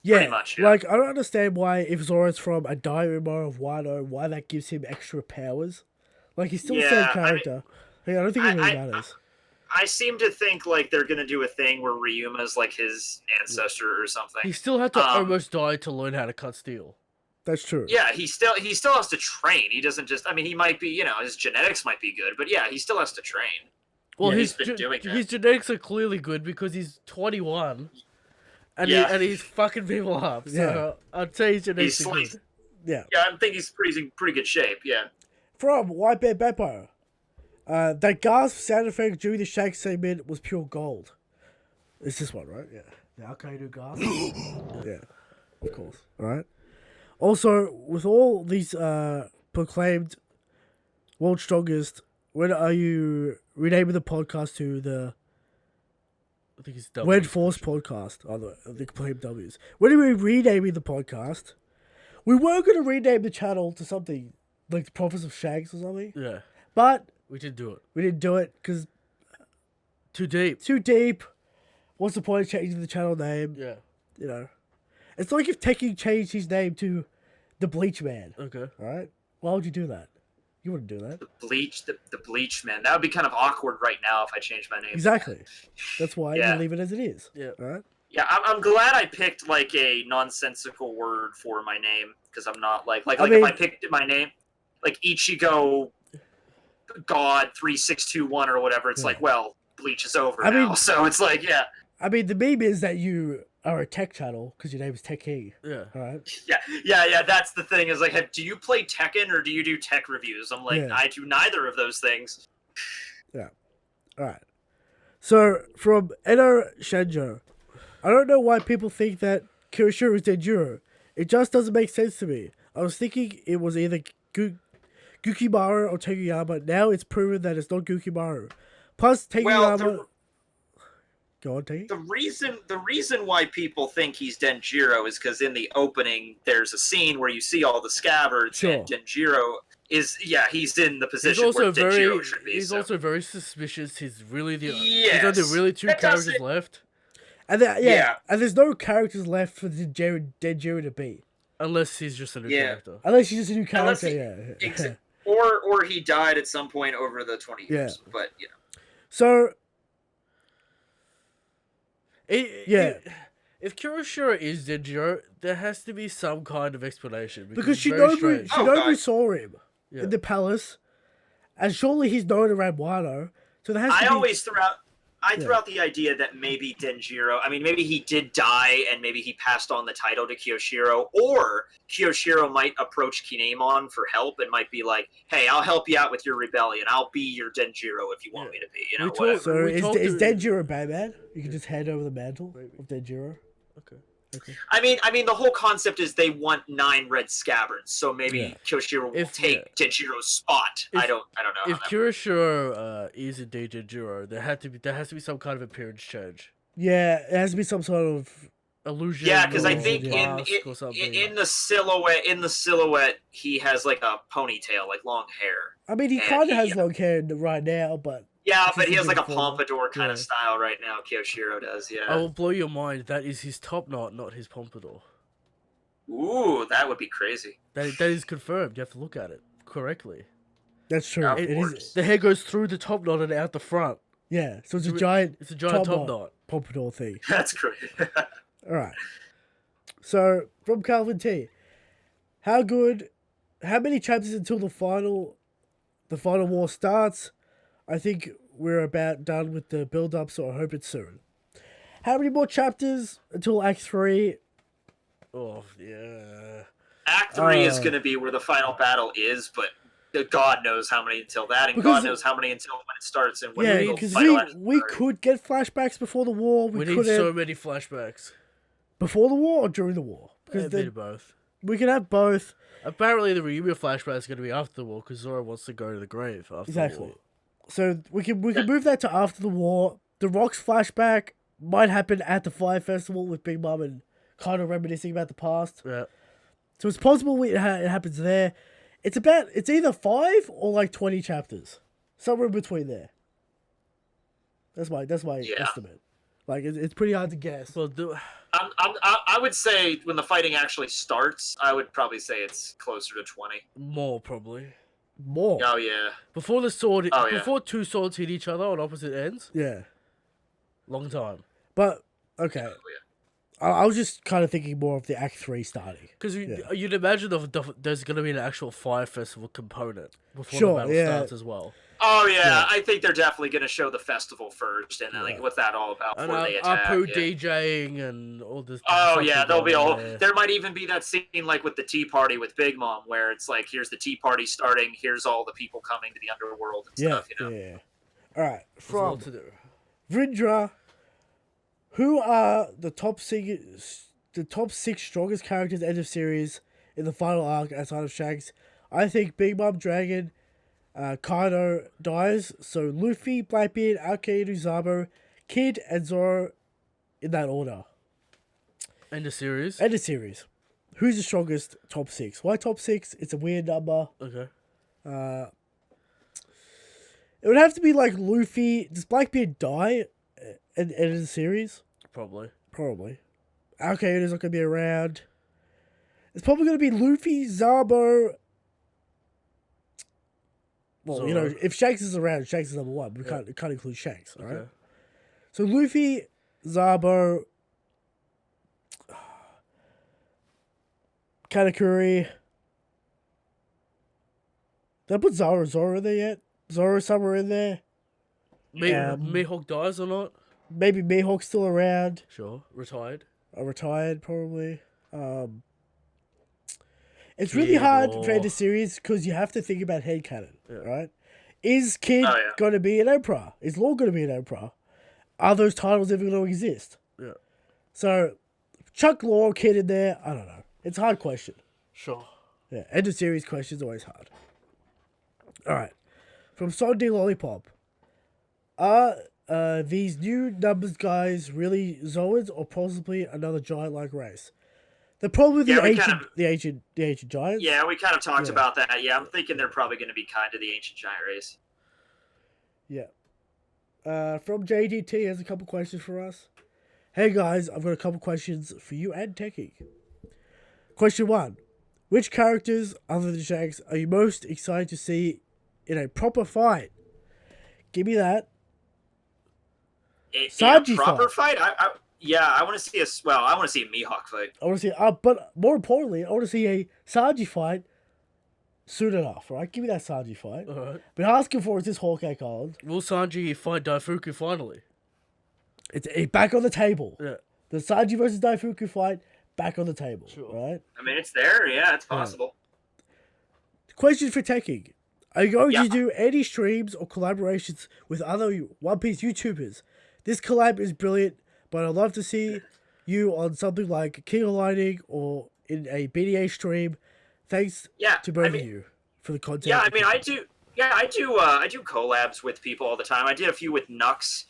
yeah,
Pretty much, yeah.
Like, I don't understand why if Zoro's from a Daimyo of Wano, why that gives him extra powers. Like, he's still the same
Yeah,
character. I don't think it really matters.
I seem to think like they're gonna do a thing where Ryuma's like his ancestor or something.
He still had to almost die to learn how to cut steel.
That's true.
Yeah, he still has to train. He doesn't just. I mean, he might be. His genetics might be good, but yeah, he still has to train.
Well,
Yeah,
his
he's been doing that.
his genetics are clearly good because he's 21, and
Yeah.
he's fucking people up. So I'd say his genetics
He's
are
like-
good.
Yeah.
Yeah, I think he's in pretty good shape. Yeah.
From White Bear Beppo. That gasp sound effect during the Shanks segment was pure gold. It's this one, right? Yeah. Now can you do gasp? Yeah. Of course. Alright. Also, with all these proclaimed world's strongest, when are you renaming the podcast to the
I think it's double.
Red Force podcast? Oh, the proclaimed W's. When are we renaming the podcast? We were going to rename the channel to something like the Prophets of Shanks or something,
Yeah,
but
we did do it.
we didn't do it because
Too deep.
too deep. What's the point of changing the channel name?
Yeah.
You know, it's like if Tekking changed his name to the Bleach Man.
Okay.
All right, why would you do that? You wouldn't do that.
The bleach man. That would be kind of awkward right now if I changed my name.
Exactly. That's why
Yeah.
you leave it as it is.
Yeah.
All right.
Yeah, I'm glad I picked like a nonsensical word for my name because I'm not like
I
if
mean-
I picked my name like Ichigo God 3621 or whatever. It's
Yeah.
like, well, Bleach is over
I
now,
mean-
so it's like, yeah.
I mean, the meme is that you are a tech channel because your name is Tekking.
Yeah.
All right.
Yeah. That's the thing. Is like, do you play Tekken or do you do tech reviews? I'm like,
Yeah.
I do neither of those things.
All right. So from Eno Shenjo, I don't know why people think that Kirishiro is Denjiro. It just doesn't make sense to me. I was thinking it was either Gukimaru or Teguyama. Now it's proven that it's not Gukimaru. Plus Teguyama.
Well,
Go on, Tegi.
the reason why people think he's Denjiro is because in the opening there's a scene where you see all the scabbards
Sure.
and Denjiro is he's in the
He's
position
also
where Denjiro
very.
should be.
He's
so.
also very suspicious. He's really the.
Yes.
There's only really two
That
characters
doesn't-
left,
And then,
Yeah.
and there's no characters left for Denjiro to be.
unless he's just a new
Yeah.
character.
Unless she's just a new
Unless
character,
he-
yeah.
Or he died at some point over the 20 years.
Yeah.
But
So,
Yeah. If Kirishiro is Denjiro, there has to be some kind of explanation
because
it's very strange.
Oh,
Shinobu
God.
saw him
Yeah.
in the palace, and surely he's known around Wano, so there has to
I
be...
always threw out
Yeah.
the idea that maybe Denjiro, I mean, maybe he did die and maybe he passed on the title to Kiyoshiro, or Kiyoshiro might approach Kinemon for help and might be like, hey, I'll help you out with your rebellion. I'll be your Denjiro if you want me to be,
We
whatever.
So
We
is
talked to-
Denjiro Batman? You can just hand over the mantle of Denjiro.
Okay.
I mean, the whole concept is they want 9 red scabbards, so maybe
Yeah.
Kiyoshiro will
If-
take Denjiro's spot.
If-
I don't know.
If Kirishiro is indeed Denjiro, there has to be some kind of appearance change,
Yeah, it has to be some sort of...
illusion.
Yeah, because I
or
think
mask or something.
in the silhouette, he has like a ponytail, like long hair.
I mean, he
And
kind of
he-
has long hair right now, but...
Yeah,
This
but
is
he has
a
like a
good form.
pompadour kind
Yeah.
of style right now. Kiyoshiro does, yeah.
I will blow your mind. That is his top knot, not his pompadour.
Ooh, that would be crazy.
That is confirmed. You have to look at it correctly.
That's true.
Of
It is...
course.
The hair goes through the top knot and out the front.
Yeah, so it's a
It's
giant
It's a giant
Top
top knot.
pompadour thing.
That's great.
All right. So from Calvin T, how good how many chapters until the final war starts? I think we're about done with the build-up, so I hope it's soon. How many more chapters until Act 3?
Oh, yeah.
Act 3 is going to be where the final battle is, but God knows how many until that, and God knows how many until when it starts and when
because we could get flashbacks before the war.
We need so many flashbacks.
Before the war or during the war?
Because a bit of both.
We can have both.
Apparently, the reunion flashback is going to be after the war because Zoro wants to go to the grave after the war.
So we can move that to after the war. The Rock's flashback might happen at the Fire Festival with Big Mom and kind of reminiscing about the past.
Yeah.
So it's possible it happens there. It's either 5 or like 20 chapters, somewhere in between there. That's my estimate. Like it's pretty hard to guess.
Well,
I would say when the fighting actually starts, I would probably say it's closer to 20.
More probably.
More.
Oh yeah.
Before two swords hit each other on opposite ends.
Yeah.
Long time.
But okay. Oh, yeah. I was just kind of thinking more of the Act 3 starting.
Because you'd imagine there's going to be an actual Fire Festival component before the battle starts as well.
Oh, yeah. I think they're definitely going to show the festival first, and like, what's that all about before they attack?
Apu DJing and all this.
Oh, yeah, there'll be there might even be that scene like with the tea party with Big Mom, where it's like, here's the tea party starting, here's all the people coming to the underworld and stuff, you know?
Yeah. All right, from Vrindra, who are the top 6 strongest characters end of series in the final arc outside of Shanks? I think Big Mom Dragon, Kaido dies, so Luffy, Blackbeard, Aokiji, Zabo, Kid, and Zoro in that order.
End of series?
End of series. Who's the strongest top 6? Why top 6? It's a weird number.
Okay.
It would have to be like Luffy. Does Blackbeard die at the end of the series?
Probably.
Aokiji not going to be around. It's probably going to be Luffy, Zabo. Well, Zoro. You know, if Shanks is around, Shanks is number 1. We can't include Shanks, all right? So Luffy, Zabo, Katakuri. Did I put Zoro in there yet? Zoro somewhere in there?
Mihawk dies or not?
Maybe Mihawk's still around.
Sure. Retired.
Retired, probably. It's really hard for the series because you have to think about headcanon, right? Is Kid going to be an emperor? Is Law going to be an emperor? Are those titles ever going to exist?
Yeah.
So, chuck Law, Kid in there, I don't know. It's a hard question.
Sure.
Yeah, end of series questions always hard. Alright. From Sunday Lollipop. Are these new numbers guys really Zoans or possibly another giant-like race? They're probably the ancient giants.
Yeah, we kind of talked about that. Yeah, I'm thinking they're probably going to be kind of the ancient giant race.
Yeah. From JDT has a couple questions for us. Hey guys, I've got a couple questions for you and Tekking. Question 1. Which characters, other than Shanks, are you most excited to see in a proper fight? Give me that.
Sanji a proper fight? I want to see I want to see a Mihawk fight.
I want to see, but more importantly, I want to see a Sanji fight soon enough, right? Give me that Sanji fight.
All right.
Been asking for is this Hawkeye card.
Will Sanji fight Daifuku finally?
It's back on the table.
Yeah.
The Sanji versus Daifuku fight, back on the table, right?
I mean, it's there. Yeah, it's possible.
Question for Tekking. Are you going to do any streams or collaborations with other One Piece YouTubers? This collab is brilliant, but I'd love to see you on something like King of Lightning or in a BDA stream. Thanks to both of you for the content.
Yeah, I mean, I do. Yeah, I do collabs with people all the time. I did a few with Nux.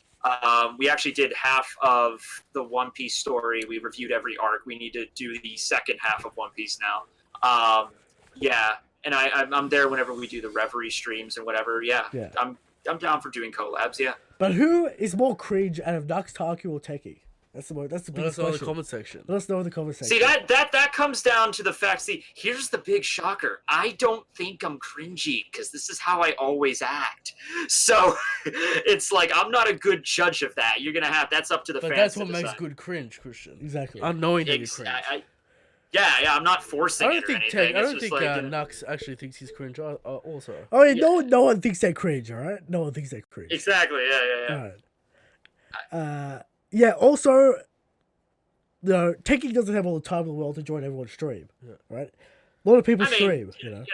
We actually did half of the One Piece story. We reviewed every arc. We need to do the second half of One Piece now. And I'm there whenever we do the Reverie streams and whatever. Yeah. I'm down for doing collabs. Yeah.
But who is more cringe out of Nux, Taki, or Tekking? That's the biggest question. Let us know in the comment section. Let us know in the comment section.
See, that comes down to the fact. See, here's the big shocker. I don't think I'm cringy because this is how I always act. So it's like I'm not a good judge of that. You're gonna have that's up to the fans.
But that's what
to
makes
decide.
Good cringe, Christian.
Exactly.
Unknowingly cringe.
Yeah, I'm not forcing
I don't
it or
think
anything.
I
It's
don't
just
think
like
Nux actually thinks he's cringe. Also,
Oh yeah,
Yeah.
no one thinks they're cringe, all right? No one thinks they're cringe.
exactly. Yeah.
All right. Yeah. Also, you know, Tekking doesn't have all the time in the world to join everyone's stream, right? A lot of people
I mean,
stream, you know.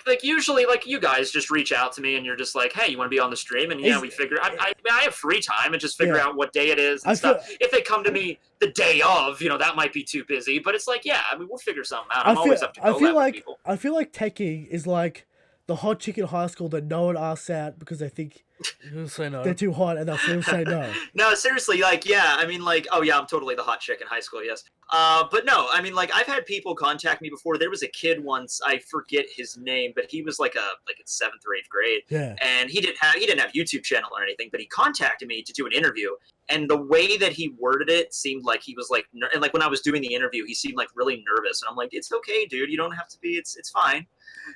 like usually, like you guys just reach out to me and you're just like, hey, you want to be on the stream? And we figure. I have free time and just figure out what day it is and stuff. If they come to me the day of, that might be too busy. But it's like, we'll figure something out. I'm always up to go with people.
I feel like Tekking is like the hot chick in high school that no one asks out because they think
he'll say no.
they're too hot and they'll still say no.
No, seriously, I'm totally the hot chick in high school, yes. But no, I've had people contact me before. There was a kid once, I forget his name, but he was like in 7th or 8th grade.
Yeah.
And he didn't have YouTube channel or anything, but he contacted me to do an interview. And the way that he worded it seemed like he was and like when I was doing the interview, he seemed like really nervous. And I'm like, it's okay, dude. You don't have to be. It's fine.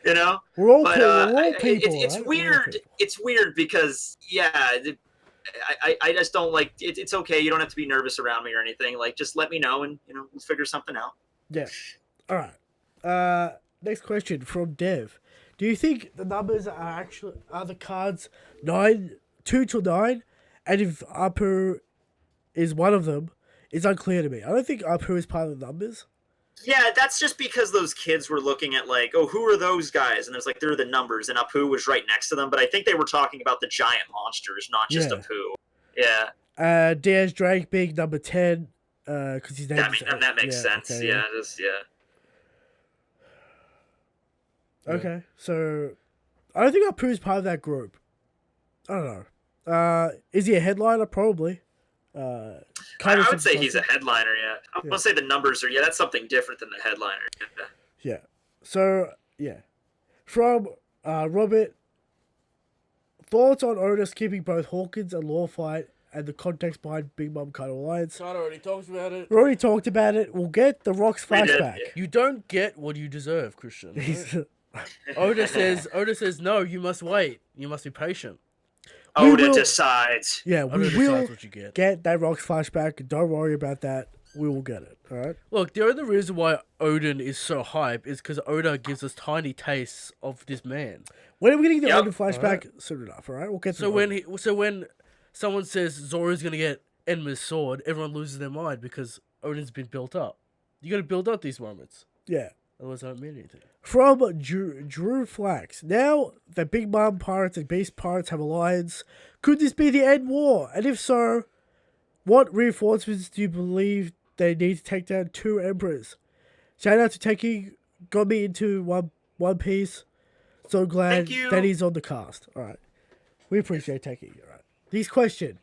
We're all
But
we're all people.
it's
right?
weird. It's weird because I just don't like it. It's okay. You don't have to be nervous around me or anything. Like, just let me know and we'll figure something out.
Yeah. All right. Next question from Dev. Do you think the numbers are the cards 2 to 9, and if Apu is one of them, it's unclear to me. I don't think Apu is part of the numbers.
Yeah, that's just because those kids were looking at who are those guys? And there's they're the numbers, and Apu was right next to them. But I think they were talking about the giant monsters, not just Apu. Yeah.
Diaz Drake being number 10, because his name.
That makes sense.
Okay,
yeah.
Okay, so I don't think Apu's part of that group. I don't know. Is he a headliner? Probably.
I would say he's a headliner, yeah. I want to say the numbers are, that's something different than the headliner.
Yeah. So, yeah. From Robert, thoughts on Otis keeping both Hawkins and Lawfight and the context behind Big Mom Cuddle Alliance?
Scott already talked about it.
We already talked about it. We'll get the Rock's flashback.
Yeah.
You don't get what you deserve, Christian. Right? Otis says, no, you must wait. You must be patient.
Oda decides.
Yeah, we
Oda
will
decides what you get.
that Rock's flashback. Don't worry about that. We will get it. All right.
Look, the only reason why Odin is so hype is because Oda gives us tiny tastes of this man.
When are we getting the Odin flashback? Soon enough. All right. We'll get.
So when someone says Zoro's gonna get Enma's sword, everyone loses their mind because Odin's been built up. You got to build up these moments.
Yeah.
Otherwise, I don't mean anything.
From Drew Flax. Now that Big Mom Pirates and Beast Pirates have alliance, could this be the end war? And if so, what reinforcements do you believe they need to take down 2 emperors? Shout out to Tekking, got me into One Piece. So glad that he's on the cast. All right. We appreciate Tekking. All right. Next question.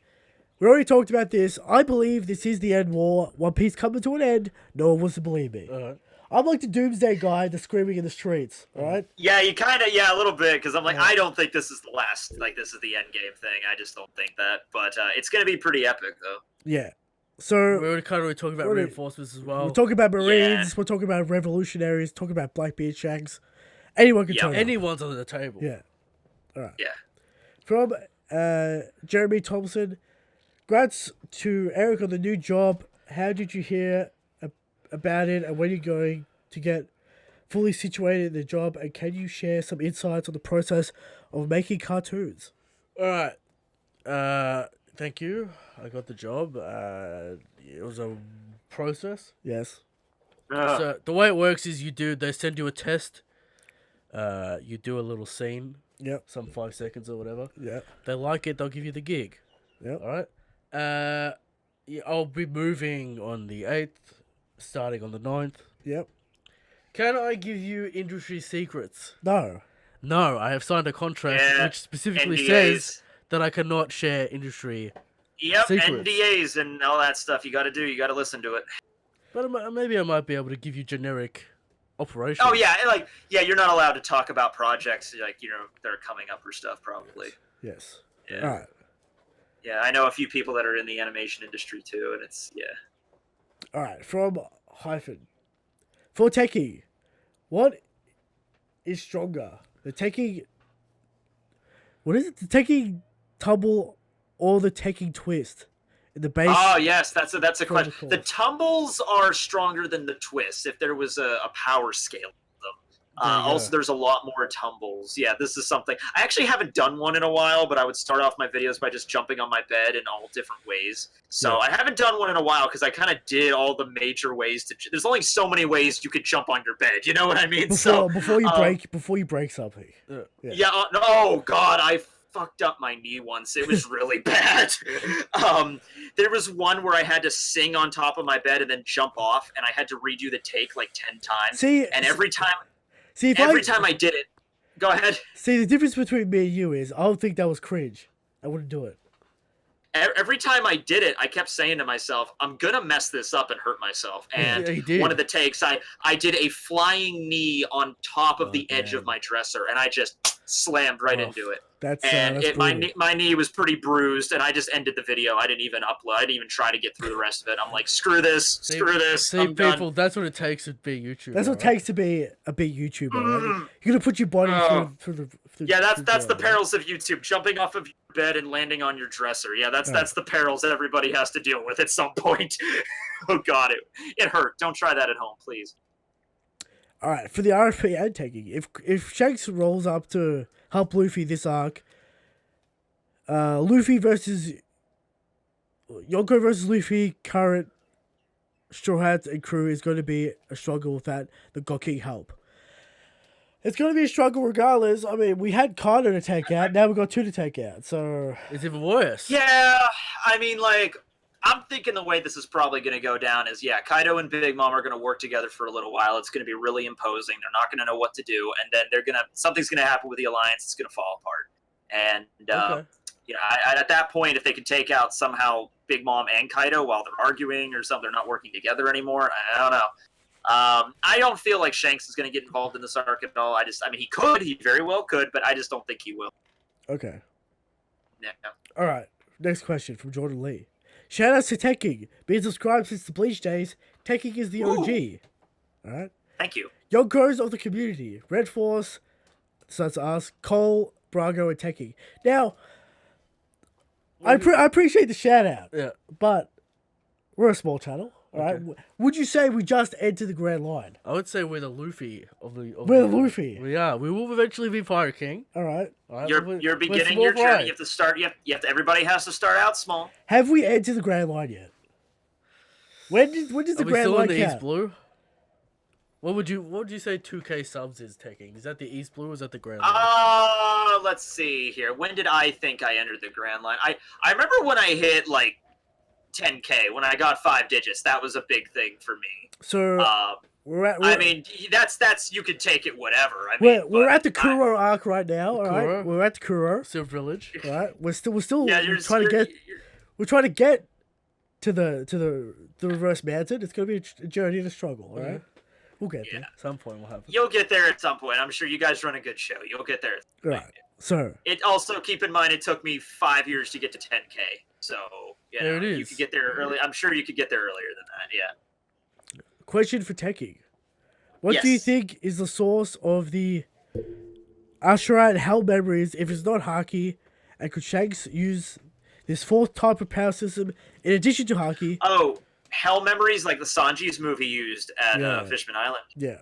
We already talked about this. I believe this is the end war. One Piece coming to an end. No one wants to believe me.
All right.
I'm like the doomsday guy that's screaming in the streets, all right?
Yeah, you kind of, a little bit, because I'm like, I don't think this is the last, this is the end game thing. I just don't think that. But it's going to be pretty epic, though.
Yeah. So
we already kind of talking about reinforcements as well.
We're talking about Marines, we're talking about revolutionaries, talking about Blackbeard Shanks. Anyone can turn up.
Anyone's on the table.
Yeah. All right.
Yeah.
From Jeremy Thompson, congrats to Eric on the new job. How did you hear about it, and when you're going to get fully situated in the job, and can you share some insights on the process of making cartoons?
All right. Thank you. I got the job. It was a process.
Yes.
So the way it works is they send you a test. You do a little scene.
Yep.
Some 5 seconds or whatever.
Yeah.
They like it, they'll give you the gig.
Yep.
All right. I'll be moving on the 8th. Starting on the 9th.
Yep.
Can I give you industry secrets?
No.
No, I have signed a contract which specifically
NDAs.
says that I cannot share industry secrets.
NDAs and all that stuff you got to do. You got to listen to it.
But maybe I might be able to give you generic operations.
Oh, yeah. You're not allowed to talk about projects, that are coming up or stuff, probably.
Yes.
Yeah.
All right.
Yeah, I know a few people that are in the animation industry, too, and it's,
All right, from Hyphen. For Tekking, what is stronger? The Tekking... What is it? The Tekking tumble or the Tekking twist? in the base.
Oh yes, that's a question.
Protocol.
The tumbles are stronger than the twists if there was a power scale of them. Also, there's a lot more tumbles. Yeah, this is something I actually haven't done one in a while, but I would start off my videos by just jumping on my bed in all different ways. So I haven't done one in a while because I kind of did all the major ways to. There's only so many ways you could jump on your bed. You know what I mean?
Before you break something.
Yeah. Oh God, I fucked up my knee once. It was really bad. There was one where I had to sing on top of my bed and then jump off, and I had to redo the take like 10 times. Every time I did it, go ahead.
See, the difference between me and you is I don't think that was cringe. I wouldn't do it.
Every time I did it, I kept saying to myself, I'm going to mess this up and hurt myself. And one of the takes, I did a flying knee on top of the edge of my dresser, and I just slammed right into it.
That's
my knee was pretty bruised, and I just ended the video. I didn't even upload. I didn't even try to get through the rest of it. I'm like, screw this.
See, people, done. That's what it takes to be a YouTuber.
That's what it takes to be a big YouTuber. Right? You're gonna put your body through the.
Yeah, that's the perils of YouTube. Jumping off of your bed and landing on your dresser. Yeah, that's the perils that everybody has to deal with at some point. Oh God, it hurt. Don't try that at home, please.
All right, for the RFP and taking, if Shanks rolls up to help Luffy this arc, Luffy versus Yonko versus Luffy, current Straw Hats and crew is going to be a struggle without the God King help. It's going to be a struggle regardless. I mean, we had Kaido to take out, now we've got 2 to take out, so...
It's even worse.
Yeah, I mean, like, I'm thinking the way this is probably going to go down is, Kaido and Big Mom are going to work together for a little while. It's going to be really imposing. They're not going to know what to do, and then something's going to happen with the alliance. It's going to fall apart. And, at that point, if they could take out somehow Big Mom and Kaido while they're arguing or something, they're not working together anymore, I don't know. I don't feel like Shanks is going to get involved in this arc at all. He very well could, but I just don't think he will.
Okay.
Yeah.
All right. Next question from Jordan Lee. Shout out to Tekking. Been subscribed since the Bleach days. Tekking is the OG. All right.
Thank you.
Young Crows of the community. Red Force. So that's us. Cole, Brago, and Tekking. Now, I appreciate the shout out.
Yeah.
But we're a small channel. All right. Would you say we just entered the Grand Line?
I would say we're the Luffy of the.
We're the Luffy.
We are. We will eventually be Fire King.
All right.
You're beginning your journey. You have to start. Everybody has to start out small.
Have we entered the Grand Line yet? When does the Grand Line count?
East Blue? What would you say 2K subs is taking? Is that the East Blue or is that the Grand Line?
Let's see here. When did I think I entered the Grand Line? I remember when I hit like 10K, when I got 5 digits. That was a big thing for me.
So
that's you could take it whatever.
We're at the Kuro arc right now. All right, we're at the Kuro
Silver Village.
All right, we're still trying to get to the reverse mountain. It's gonna be a journey and a struggle. All right, we'll get there.
At some point we'll have.
You'll get there at some point. I'm sure you guys run a good show. You'll get there.
Right. So
it also keep in mind it took me 5 years to get to 10K. So
there it is.
You could get there early. I'm sure you could get there earlier than that. Yeah.
Question for Tekking. What do you think is the source of the Ashura and Hell memories if it's not Haki? And could Shanks use this 4th type of power system in addition to Haki?
Oh, Hell memories like the Sanji's move he used at Fishman Island.
Yeah.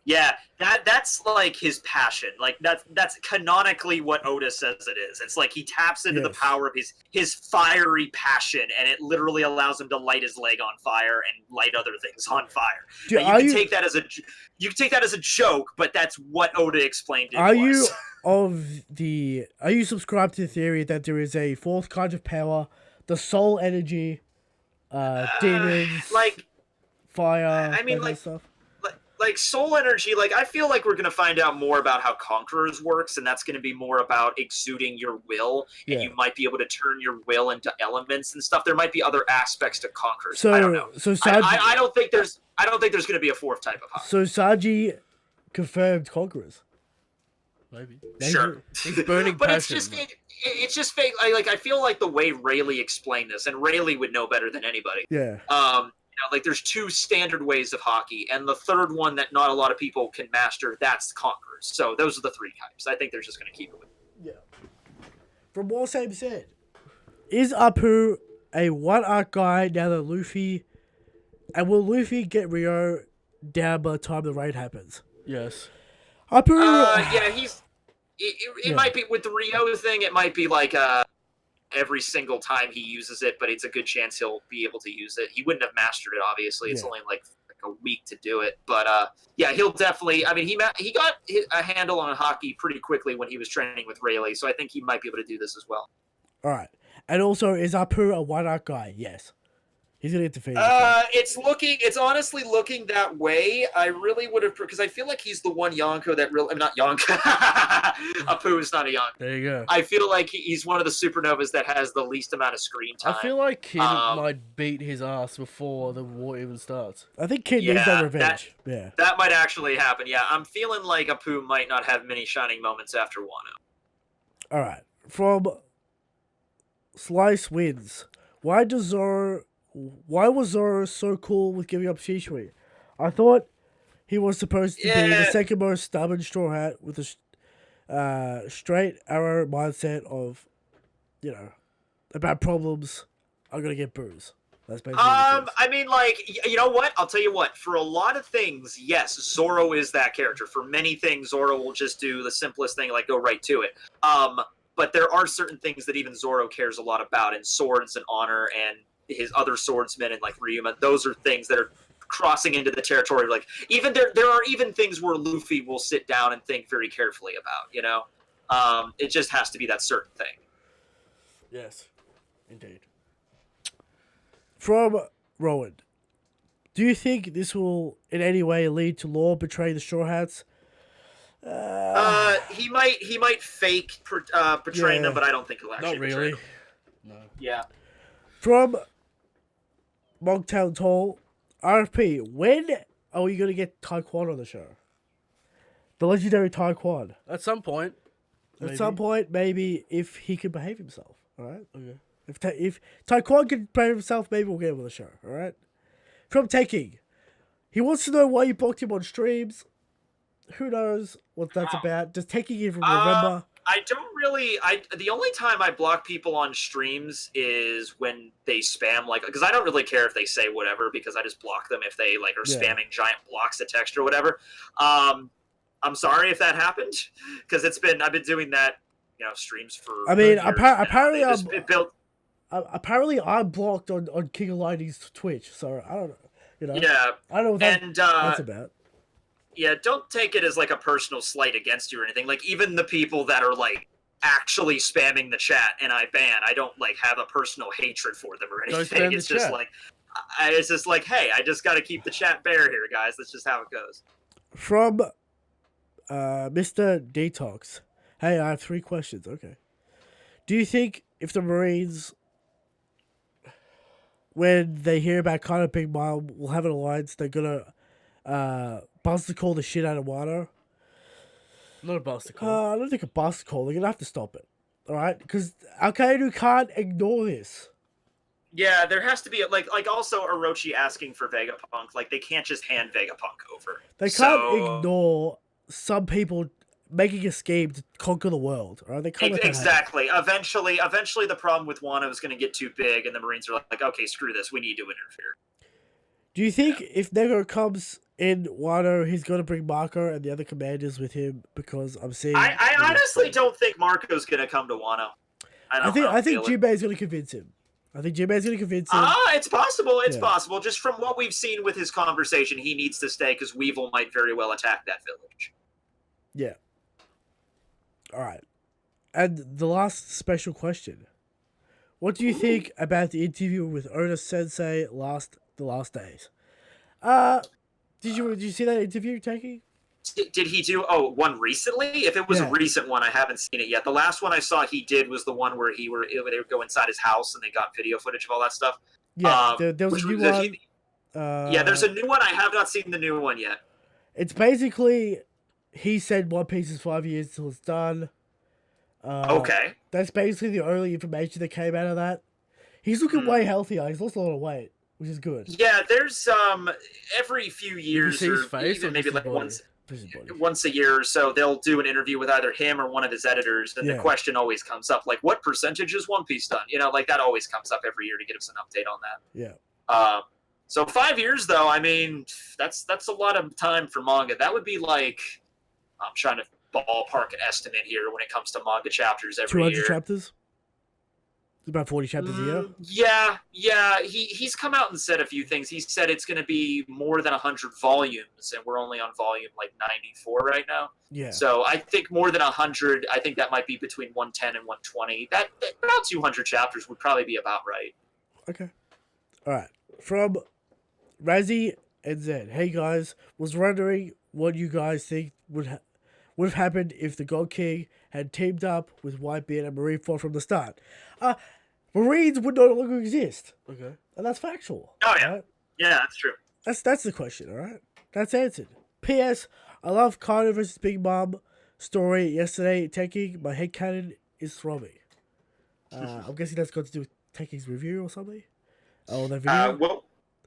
That's like his passion. Like that's canonically what Oda says it is. It's like he taps into the power of his fiery passion, and it literally allows him to light his leg on fire and light other things on fire. Dude, you can take that as a joke, but that's what Oda explained it was.
Are you subscribed to the theory that there is a 4th kind of power, the soul energy, demons,
like
fire?
I mean,
stuff.
Like soul energy. Like I feel like we're gonna find out more about how Conquerors works, and that's gonna be more about exuding your will, and you might be able to turn your will into elements and stuff. There might be other aspects to Conquerors. I don't know.
So
I don't think there's gonna be a 4th type of Haki.
So Sanji confirmed Conquerors.
Maybe.
Sure.
He's burning
but
passion.
It's just fake. I feel like the way Rayleigh explained this, and Rayleigh would know better than anybody.
Yeah.
Like there's 2 standard ways of Haki, and the 3rd one that not a lot of people can master, that's Conquerors. So those are the 3 types. I think they're just going to keep it with.
Yeah. From what Sam said, is Apu a one arc guy now that Luffy, and will Luffy get Rio down by the time the raid happens?
Yes.
Yeah, he's. It
Yeah.
might be with the Rio thing. It might be like every single time he uses it, but it's a good chance he'll be able to use it. He wouldn't have mastered it, obviously. It's only like a week to do it, but yeah, he'll definitely. I mean, he got a handle on hockey pretty quickly when he was training with Rayleigh, so I think he might be able to do this as well.
All right, and also is Apu a one arc guy? Yes, he's gonna get defeated.
It's honestly looking that way. I really would have, because I feel like he's the one Yonko that really, I'm not Yonko. Apu is not a Yonko.
There you go.
I feel like he's one of the supernovas that has the least amount of screen time.
I feel like Kid might beat his ass before the war even starts.
I think Kid needs that revenge.
That might actually happen. Yeah, I'm feeling like Apu might not have many shining moments after Wano.
All right, from Slice wins. Why was Zoro so cool with giving up Shishui? I thought he was supposed to be the second most stubborn Straw Hat with a straight arrow mindset of, about problems, I'm gonna get bruised. That's basically
I mean, like, you know what? I'll tell you what. For a lot of things, yes, Zoro is that character. For many things, Zoro will just do the simplest thing, like go right to it. But there are certain things that even Zoro cares a lot about, and swords and honor and his other swordsmen and like Ryuma. Those are things that are crossing into the territory. Like even there are even things where Luffy will sit down and think very carefully about. It just has to be that certain thing.
Yes, indeed.
From Rowan, do you think this will in any way lead to Law betraying the Straw Hats?
He might fake betraying them, but I don't think he'll actually.
Not really.
Betray them.
No.
Yeah.
From Mogtown Tall, RFP, when are we going to get Taekwon on the show? The legendary Taekwon.
At some point.
At some point, maybe, if he can behave himself. All right?
Okay.
If Taekwon can behave himself, maybe we'll get him on the show. All right? From Tekking, he wants to know why you blocked him on streams. Who knows what that's about? Does Tekking even remember?
I don't really. The only time I block people on streams is when they spam, like, because I don't really care if they say whatever, because I just block them if they like are spamming giant blocks of text or whatever. I'm sorry if that happened, because I've been doing that, streams for.
I mean,
apparently
I'm blocked on King of Lightning's Twitch, so I don't know.
Yeah,
I don't know what that's about.
Yeah, don't take it as like a personal slight against you or anything. Like even the people that are like actually spamming the chat and I don't like have a personal hatred for them or anything. It's just like, hey, I just got to keep the chat bare here, guys. That's just how it goes.
From Mr. Detox, hey, I have 3 questions. Okay, do you think if the Marines, when they hear about kind of Big Mom, will have an alliance, they're gonna Buster call the shit out of Wano?
Not a Buster call.
I don't think a Buster call. They're gonna have to stop it. All right, because Al-Qaeda can't ignore this.
Yeah, there has to be like also Orochi asking for Vegapunk. Like they can't just hand Vegapunk over.
They can't ignore some people making a scheme to conquer the world. All right, they can't.
Exactly. Eventually, the problem with Wano is going to get too big, and the Marines are like, okay, screw this. We need to interfere.
Do you think if Nego comes in Wano, he's going to bring Marco and the other commanders with him? Because I'm seeing.
I honestly don't think Marco's going to come to Wano. I think
Jinbei's going to convince him.
It's possible. It's possible. Just from what we've seen with his conversation, he needs to stay because Weevil might very well attack that village.
Yeah. All right. And the last special question. What do you think about the interview with Oda Sensei the last days? Did you see that interview, Taki?
Did he do one recently? If it was a recent one, I haven't seen it yet. The last one I saw he did was the one where they would go inside his house and they got video footage of all that stuff.
Yeah, there was a new one.
Yeah, there's a new one. I have not seen the new one yet.
It's basically he said One Piece is 5 years till it's done.
Okay.
That's basically the only information that came out of that. He's looking way healthier. He's lost a lot of weight, which is good.
Yeah, there's every few years,
his face, or
maybe
just
like
his
once.
Busybody.
once a year or so, they'll do an interview with either him or one of his editors, and the question always comes up, like, what percentage is One Piece done? You know, like, that always comes up every year to give us an update on that.
Yeah.
So 5 years, though, I mean, that's a lot of time for manga. That would be like, I'm trying to ballpark an estimate here when it comes to manga chapters every
200
year.
chapters? About 40 chapters a year?
Yeah. He's come out and said a few things. He said it's going to be more than 100 volumes, and we're only on volume like 94 right now.
Yeah.
So I think more than 100. I think that might be between 110 and 120. That about 200 chapters would probably be about right.
Okay. All right. From Razzie and Zed. Hey guys, was wondering what you guys think would have happened if the God King had teamed up with Whitebeard and Marineford from the start. Marines would no longer exist.
Okay.
And that's factual.
Oh yeah.
Right?
Yeah, that's true.
That's the question, alright? That's answered. P.S. I love Carter vs. Big Mom story yesterday. Tekking, my headcanon is throbbing. I'm guessing that's got to do with Tekking's review or something? Oh, that video?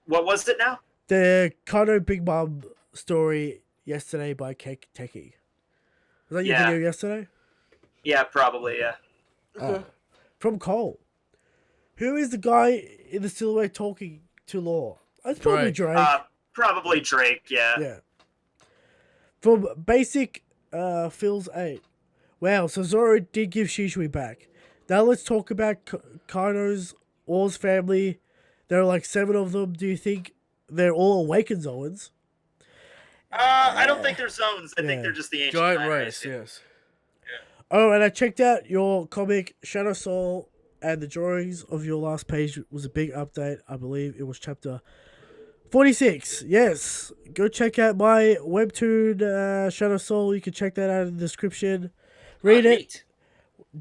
What was it now?
The Carter Big Mom story yesterday by Tekking. Was that your video yesterday?
Yeah, probably, yeah.
From Cole. Who is the guy in the silhouette talking to Law? It's probably Drake.
Probably Drake, yeah.
Yeah. From Basic Phil's 8. Wow, so Zoro did give Shishui back. Now let's talk about Kano's, Or's family. There are like 7 of them. Do you think they're all awakened Zoans?
I don't think they're zones. I think they're just the ancient
giant race. Yes.
Oh, and I checked out your comic, Shadow Soul, and the drawings of your last page was a big update. I believe it was chapter 46. Yes. Go check out my webtoon, Shadow Soul. You can check that out in the description. Read it.
Neat.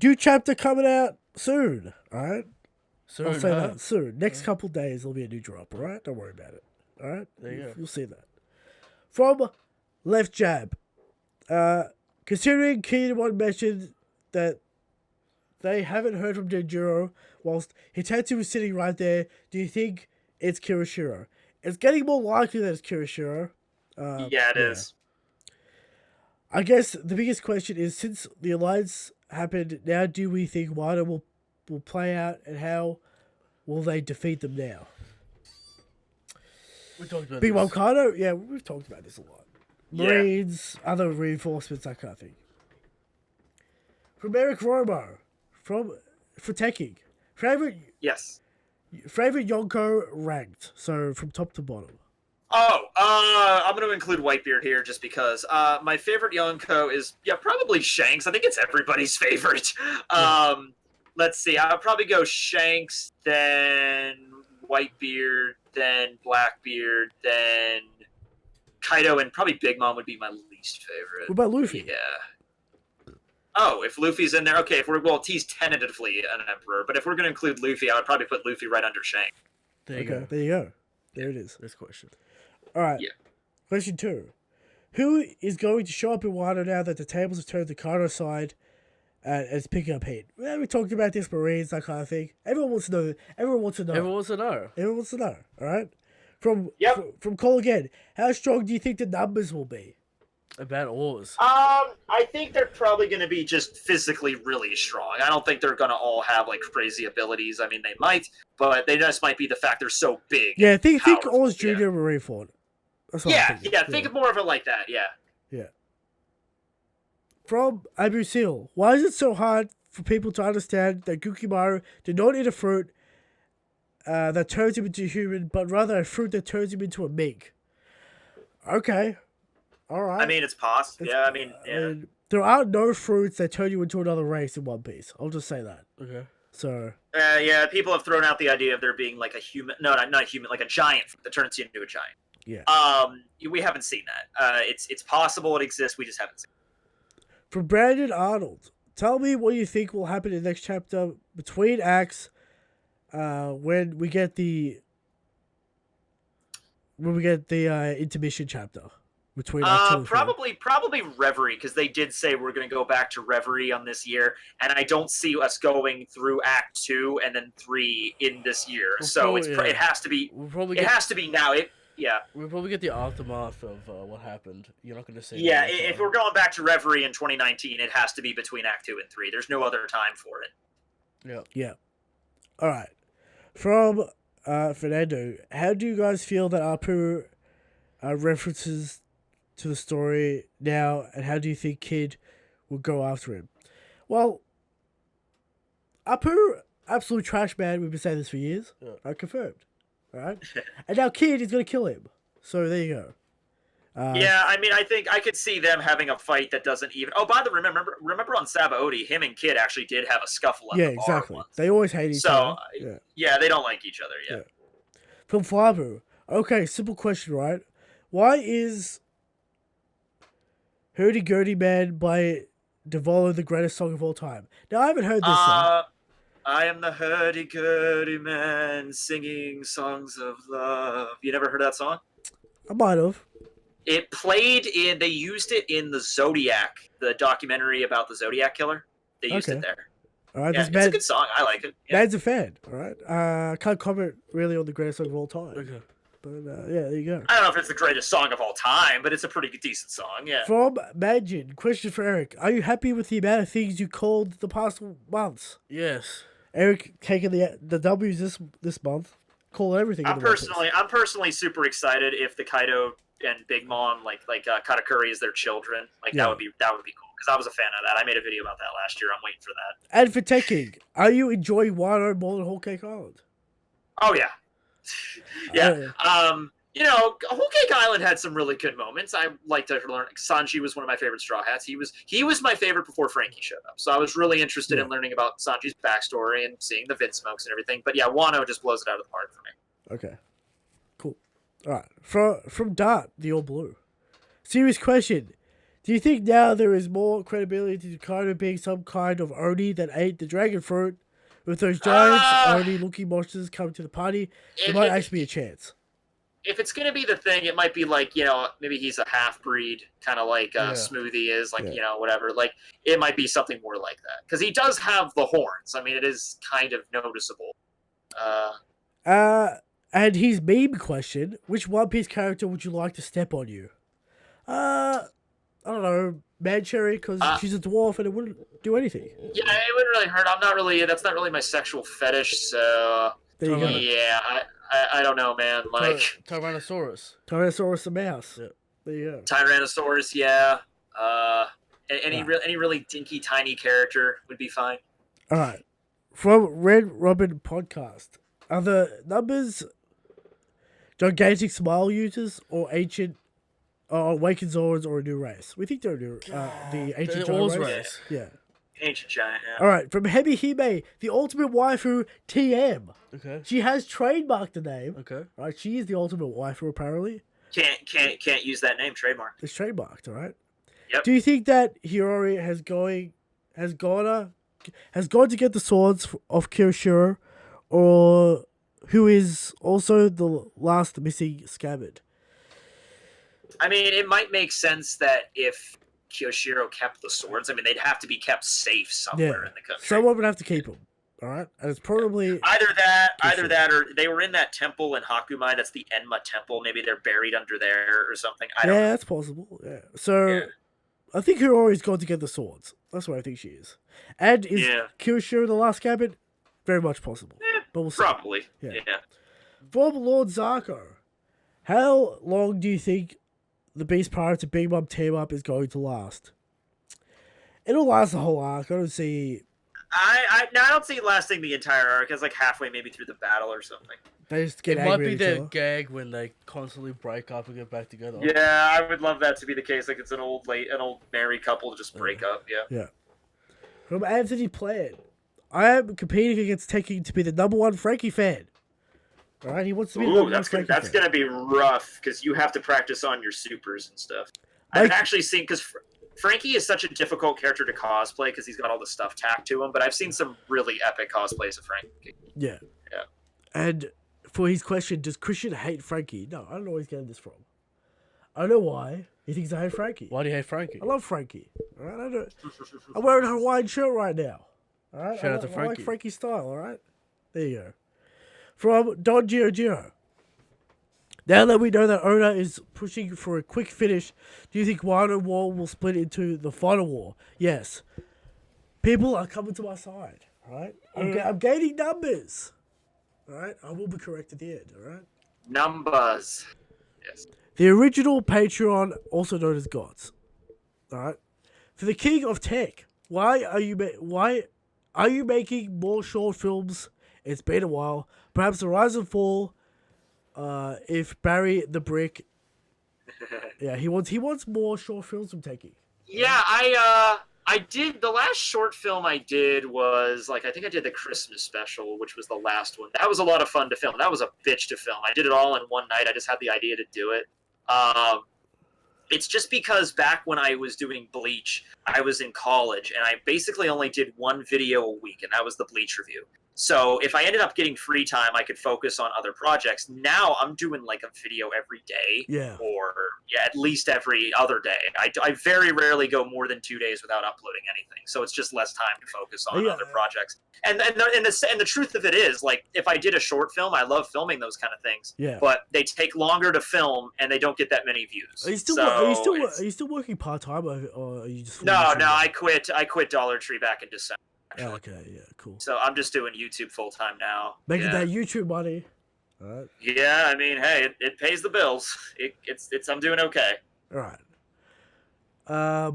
New chapter coming out soon. Alright?
Soon,
I'll say that. Soon. Next couple days, there'll be a new drop. Alright? Don't worry about it. Alright?
There you go.
You'll see that. From Left Jab. Considering Tekking101 mentioned that they haven't heard from Denjiro whilst Hitetsu was sitting right there, do you think it's Kirishiro? It's getting more likely that it's Kirishiro.
Yeah, it is.
I guess the biggest question is, since the alliance happened, now do we think Wano will play out, and how will they defeat them now?
We talked about
Big
this.
Mom Kano? Yeah, we've talked about this a lot. Marines, other reinforcements, that kind of thing. From Eric Romo, for Tekking. Favorite Yonko ranked, so from top to bottom.
I'm going to include Whitebeard here just because my favorite Yonko is probably Shanks. I think it's everybody's favorite. Let's see, I'll probably go Shanks, then Whitebeard, then Blackbeard, then Kaido, and probably Big Mom would be my least favorite.
What about Luffy?
Yeah. Oh, if Luffy's in there, okay. He's tentatively an emperor, but if we're going to include Luffy, I would probably put Luffy right under Shanks.
There you go.
There you go. There it is.
Next question.
All right.
Yeah.
Question 2. Who is going to show up in Wano now that the tables have turned to Kano's side and it's picking up heat? Well, we talked about this, Marines, that kind of thing. Everyone wants to know. Everyone wants to know. All right. From Cole again. How strong do you think the numbers will be?
About oars.
I think they're probably going to be just physically really strong. I don't think they're going to all have like crazy abilities. I mean, they might, but they just might be the fact they're so big.
Yeah, think Oars Junior Marineford.
Think more of it like that. Yeah.
From Abu Seal, why is it so hard for people to understand that Gukimaru did not eat a fruit that turns him into a human, but rather a fruit that turns him into a mink? Okay. All right.
I mean, it's possible.
There are no fruits that turn you into another race in One Piece. I'll just say that.
Okay.
So.
People have thrown out the idea of there being like a human. No, not a human. Like a giant that turns you into a giant.
Yeah.
We haven't seen that. It's possible it exists. We just haven't seen it.
From Brandon Arnold, tell me what you think will happen in the next chapter between acts, when we get the intermission chapter. Between
probably Reverie, because they did say we're going to go back to Reverie on this year, and I don't see us going through Act 2 and then 3 in this year. It has to be. It has to be now. yeah.
We'll probably get the aftermath of what happened. You're not going to see.
Yeah, if we're going back to Reverie in 2019, it has to be between Act 2 and 3. There's no other time for it.
Yeah.
Yeah. All right. From Fernando, how do you guys feel that Apu references to the story now, and how do you think Kid will go after him? Well, Apu, absolute trash man. We've been saying this for years.
Yeah.
Confirmed. All right. And now Kid is going to kill him. So there you go.
Yeah, I mean, I think I could see them having a fight that doesn't even. Oh, by the way, remember on Sabaody, him and Kid actually did have a scuffle at the bar
exactly.
once.
They always hate each other.
Yeah, they don't like each other. Yeah.
From Flavu. Okay, simple question, right? Why is Hurdy Gurdy Man by Devolo the greatest song of all time? Now, I haven't heard this song.
I am the hurdy-gurdy man singing songs of love. You never heard that song?
I might have.
It played they used it in the Zodiac, the documentary about the Zodiac killer. They used it there.
All right,
yeah, it's a good song. I like it. Yeah.
Man's a fan. All right. Can't comment really on the greatest song of all time.
Okay.
But yeah, there you go.
I don't know if it's the greatest song of all time, but it's a pretty decent song. Yeah.
From Majin, question for Eric: are you happy with the amount of things you called the past months?
Yes.
Eric taking the W's this month, call everything.
I'm personally super excited if the Kaido and Big Mom like Katakuri is their children. Like that would be cool because I was a fan of that. I made a video about that last year. I'm waiting for that.
And for Tekking, are you enjoying Wano more than Whole Cake Island?
Oh yeah, yeah. You know, Whole Cake Island had some really good moments. I liked to learn. Sanji was one of my favorite Straw Hats. He was my favorite before Frankie showed up. So I was really interested in learning about Sanji's backstory and seeing the Vin smokes and everything. But yeah, Wano just blows it out of the park for me.
Okay, cool. All right, from Dart, the All Blue. Serious question: do you think now there is more credibility to Kaido being some kind of Oni that ate the dragon fruit? With those giants Oni-looking monsters coming to the party, there might actually be a chance.
If it's going to be the thing, it might be like, you know, maybe he's a half-breed, kind of like Smoothie is, like, you know, whatever. Like, it might be something more like that. Because he does have the horns. I mean, it is kind of noticeable.
And his meme question, which One Piece character would you like to step on you? I don't know, Mancherry, because she's a dwarf and it wouldn't do anything.
Yeah, it wouldn't really hurt. That's not really my sexual fetish, so...
There you go.
Yeah, I don't know, man. Like
Tyrannosaurus
the mouse. Yeah. There you go.
Tyrannosaurus, yeah. Any really dinky tiny character would be fine.
All right. From Red Robin Podcast, are the numbers gigantic smile users or ancient, awakened Zords or a new race? We think they're a new, the ancient giant race. Yeah.
Ancient giant. Yeah.
All right. From Hebi Hime, the ultimate waifu TM.
Okay.
She has trademarked the name.
Okay.
Right. She is the ultimate waifu apparently.
Can't use that name. Trademark.
It's trademarked. All right.
Yep.
Do you think that Hiyori has gone to get the swords of Kirishiro, or who is also the last missing scabbard?
I mean, it might make sense that if Kyoshiro kept the swords, I mean, they'd have to be kept safe somewhere in the country.
Someone would have to keep them. All right, and it's probably
either that, or they were in that temple in Hakumai. That's the Enma temple. Maybe they're buried under there or something. I don't know.
That's possible. Yeah. So I think Hiyori's gone to get the swords. That's what I think she is. And is Kyoshiro the last scabbard? Very much possible. But we'll see.
Probably. Yeah.
From Lord Zarko, how long do you think the Beast Pirates and Big Mom team up is going to last? It'll last the whole arc. I don't see.
I don't see it lasting the entire arc. It's like halfway, maybe through the battle or something.
They just get
it
angry
might be
at
their
each other.
gag when they constantly break up and get back together.
Yeah, I would love that to be the case. Like it's an old married couple just break up. Yeah.
From Anthony Plan, I am competing against Tekking to be the #1 Frankie fan. All right, he wants to be the #1 Frankie fan.
That's gonna be rough because you have to practice on your supers and stuff. I've actually seen because Frankie is such a difficult character to cosplay because he's got all the stuff tacked to him. But I've seen some really epic cosplays of Frankie.
Yeah. And for his question, does Christian hate Frankie? No, I don't know where he's getting this from. I don't know why he thinks I hate Frankie.
Why do you hate Frankie?
I love Frankie. All right, I'm wearing a Hawaiian shirt right now. All right,
Shout out to Frankie.
I like Frankie's style. All right, there you go. From Don Giro. Now that we know that Oda is pushing for a quick finish, do you think Wano War will split into the final war? Yes. People are coming to my side, right? I'm gaining numbers. Alright? I will be correct at the end, alright?
Numbers. Yes.
The original Patreon, also known as Gods. Alright? For the King of Tech, why are you making more short films? It's been a while. Perhaps The Rise and Fall, if Barry the Brick. Yeah, he wants more short films from Tekking.
Yeah, I did, the last short film I did was, like, I think I did the Christmas special, which was the last one. That was a lot of fun to film. That was a bitch to film. I did it all in one night. I just had the idea to do it. It's just because back when I was doing Bleach, I was in college, and I basically only did one video a week, and that was the Bleach review. So if I ended up getting free time, I could focus on other projects. Now I'm doing like a video every day, or at least every other day. I very rarely go more than 2 days without uploading anything. So it's just less time to focus on other projects. And the truth of it is, like, if I did a short film, I love filming those kind of things.
Yeah.
But they take longer to film, and they don't get that many views.
Are you still working part time, or are you just?
No. I quit Dollar Tree back in December.
Oh, okay, yeah, cool.
So I'm just doing YouTube full time now.
Making that YouTube money. All right.
Yeah, I mean, hey, it pays the bills. I'm doing okay.
All right.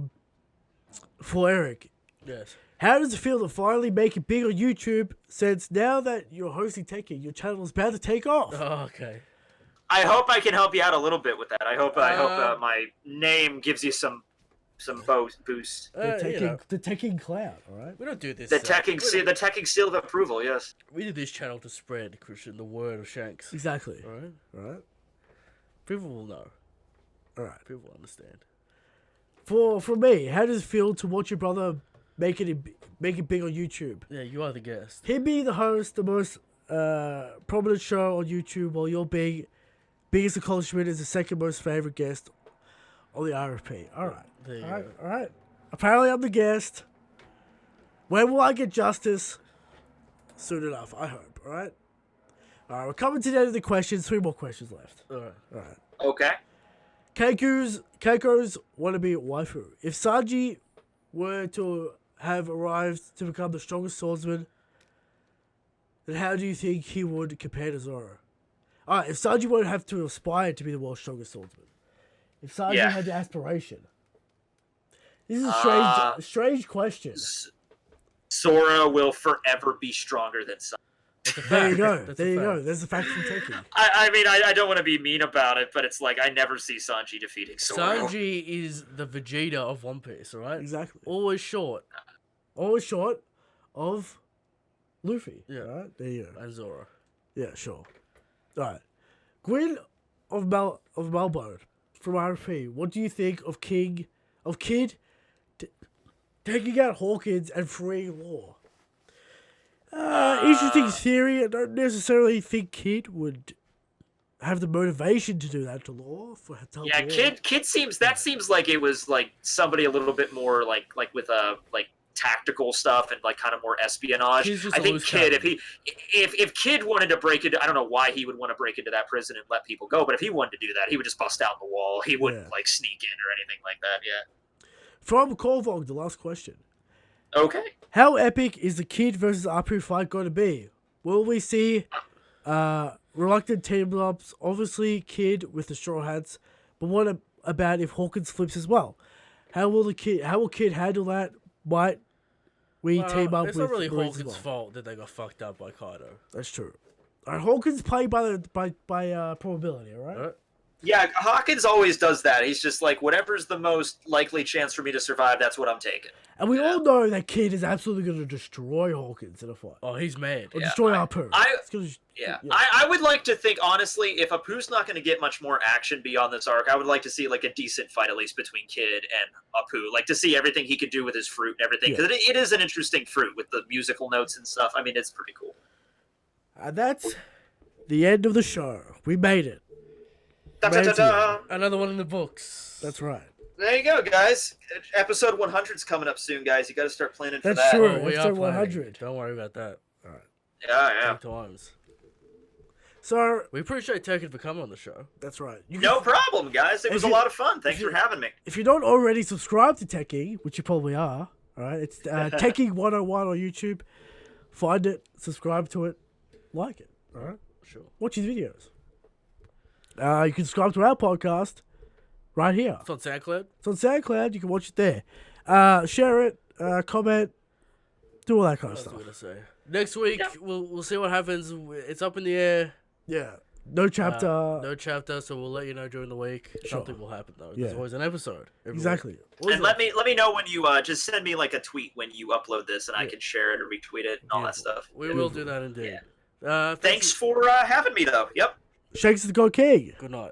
For Eric.
Yes.
How does it feel to finally make it big on YouTube? Since now that you're hosting Tekking, your channel is about to take off.
Oh, okay.
I hope I can help you out a little bit with that. I hope my name gives you some boost.
The Tekking cloud, all right?
We don't do this.
The Tekking seal of approval, yes.
We did this channel to spread, Christian, the word of Shanks.
Exactly.
All right?
All right.
People will know.
All right.
People will understand.
For me, how does it feel to watch your brother make it big on YouTube?
Yeah, you are the guest.
Him being the host, the most prominent show on YouTube, while your biggest accomplishment is the second most favorite guest on the RFP. All right.
There you
All
go.
right. Apparently, I'm the guest. When will I get justice? Soon enough, I hope. All right. We're coming to the end of the questions. 3 more questions left.
All right.
Okay.
Keiko's wannabe waifu. If Sanji were to have arrived to become the strongest swordsman, then how do you think he would compare to Zoro? Alright, if Sanji won't have to aspire to be the world's strongest swordsman. If Sanji had the aspiration. This is a strange question.
Sora will forever be stronger than Sanji.
There you go. There's the fact from Tekking.
I mean, I don't want to be mean about it, but it's like I never see Sanji defeating Sora.
Sanji is the Vegeta of One Piece, all right?
Exactly.
Always short.
Of Luffy.
Yeah.
Right? There you go.
And Zoro.
Yeah, sure. Alright. Gwyn of Melbourne from RFP. What do you think of Kid taking out Hawkins and freeing Law? Interesting theory. I don't necessarily think Kid would have the motivation to do that to Law.
Kid seems like it was like somebody a little bit more like with a tactical stuff and like kind of more espionage. I think Kid, if Kid wanted to break into, I don't know why he would want to break into that prison and let people go, but if he wanted to do that, he would just bust out the wall. He wouldn't like sneak in or anything like that. Yeah.
From Korvog, the last question.
Okay.
How epic is the Kid versus Apu fight going to be? Will we see reluctant team ups? Obviously, Kid with the straw hats, but what about if Hawkins flips as well? How will Kid handle that? Might we team up with?
It's not really
Marines
Hawkins' fault that they got fucked up by Kaido.
That's true. Alright, Hawkins played by probability, alright?
Yeah, Hawkins always does that. He's just like, whatever's the most likely chance for me to survive, that's what I'm taking.
And we all know that Kid is absolutely going to destroy Hawkins in a fight.
Oh, he's mad.
Or destroy Apu.
I would like to think, honestly, if Apu's not going to get much more action beyond this arc, I would like to see like a decent fight at least between Kid and Apu. Like to see everything he could do with his fruit and everything. Because it is an interesting fruit with the musical notes and stuff. I mean, it's pretty cool.
And that's the end of the show. We made it.
Another one in the books.
That's right.
There you go, guys. Episode 100 is coming up soon, guys. You got to start planning for that.
That's true.
We
Episode
are
100.
Don't worry about that.
All right.
Yeah.
Times.
So
We appreciate Tekken for coming on the show.
that's right.
No problem, guys. It was a lot of fun. Thanks for having me.
If you're not already subscribed to Tekking, which you probably are, all right, it's Tekking101 on YouTube. Find it, subscribe to it, like it. All right,
Sure.
watch his videos. You can subscribe to our podcast right here.
It's on SoundCloud.
It's on SoundCloud. You can watch it there. Share it, comment, do all that kind of
That's what I'm
stuff.
gonna say. Next week we'll see what happens. It's up in the air.
Yeah. No chapter.
No chapter, so we'll let you know during the week.
Sure.
Something will happen though.
Yeah.
There's always an episode. Every
Exactly.
week. Always
And let me know when you just send me like a tweet when you upload this, and I can share it or retweet it and all that stuff.
We will do that indeed.
Thanks for having me, though. Yep.
Shanks is the God King.
Good night.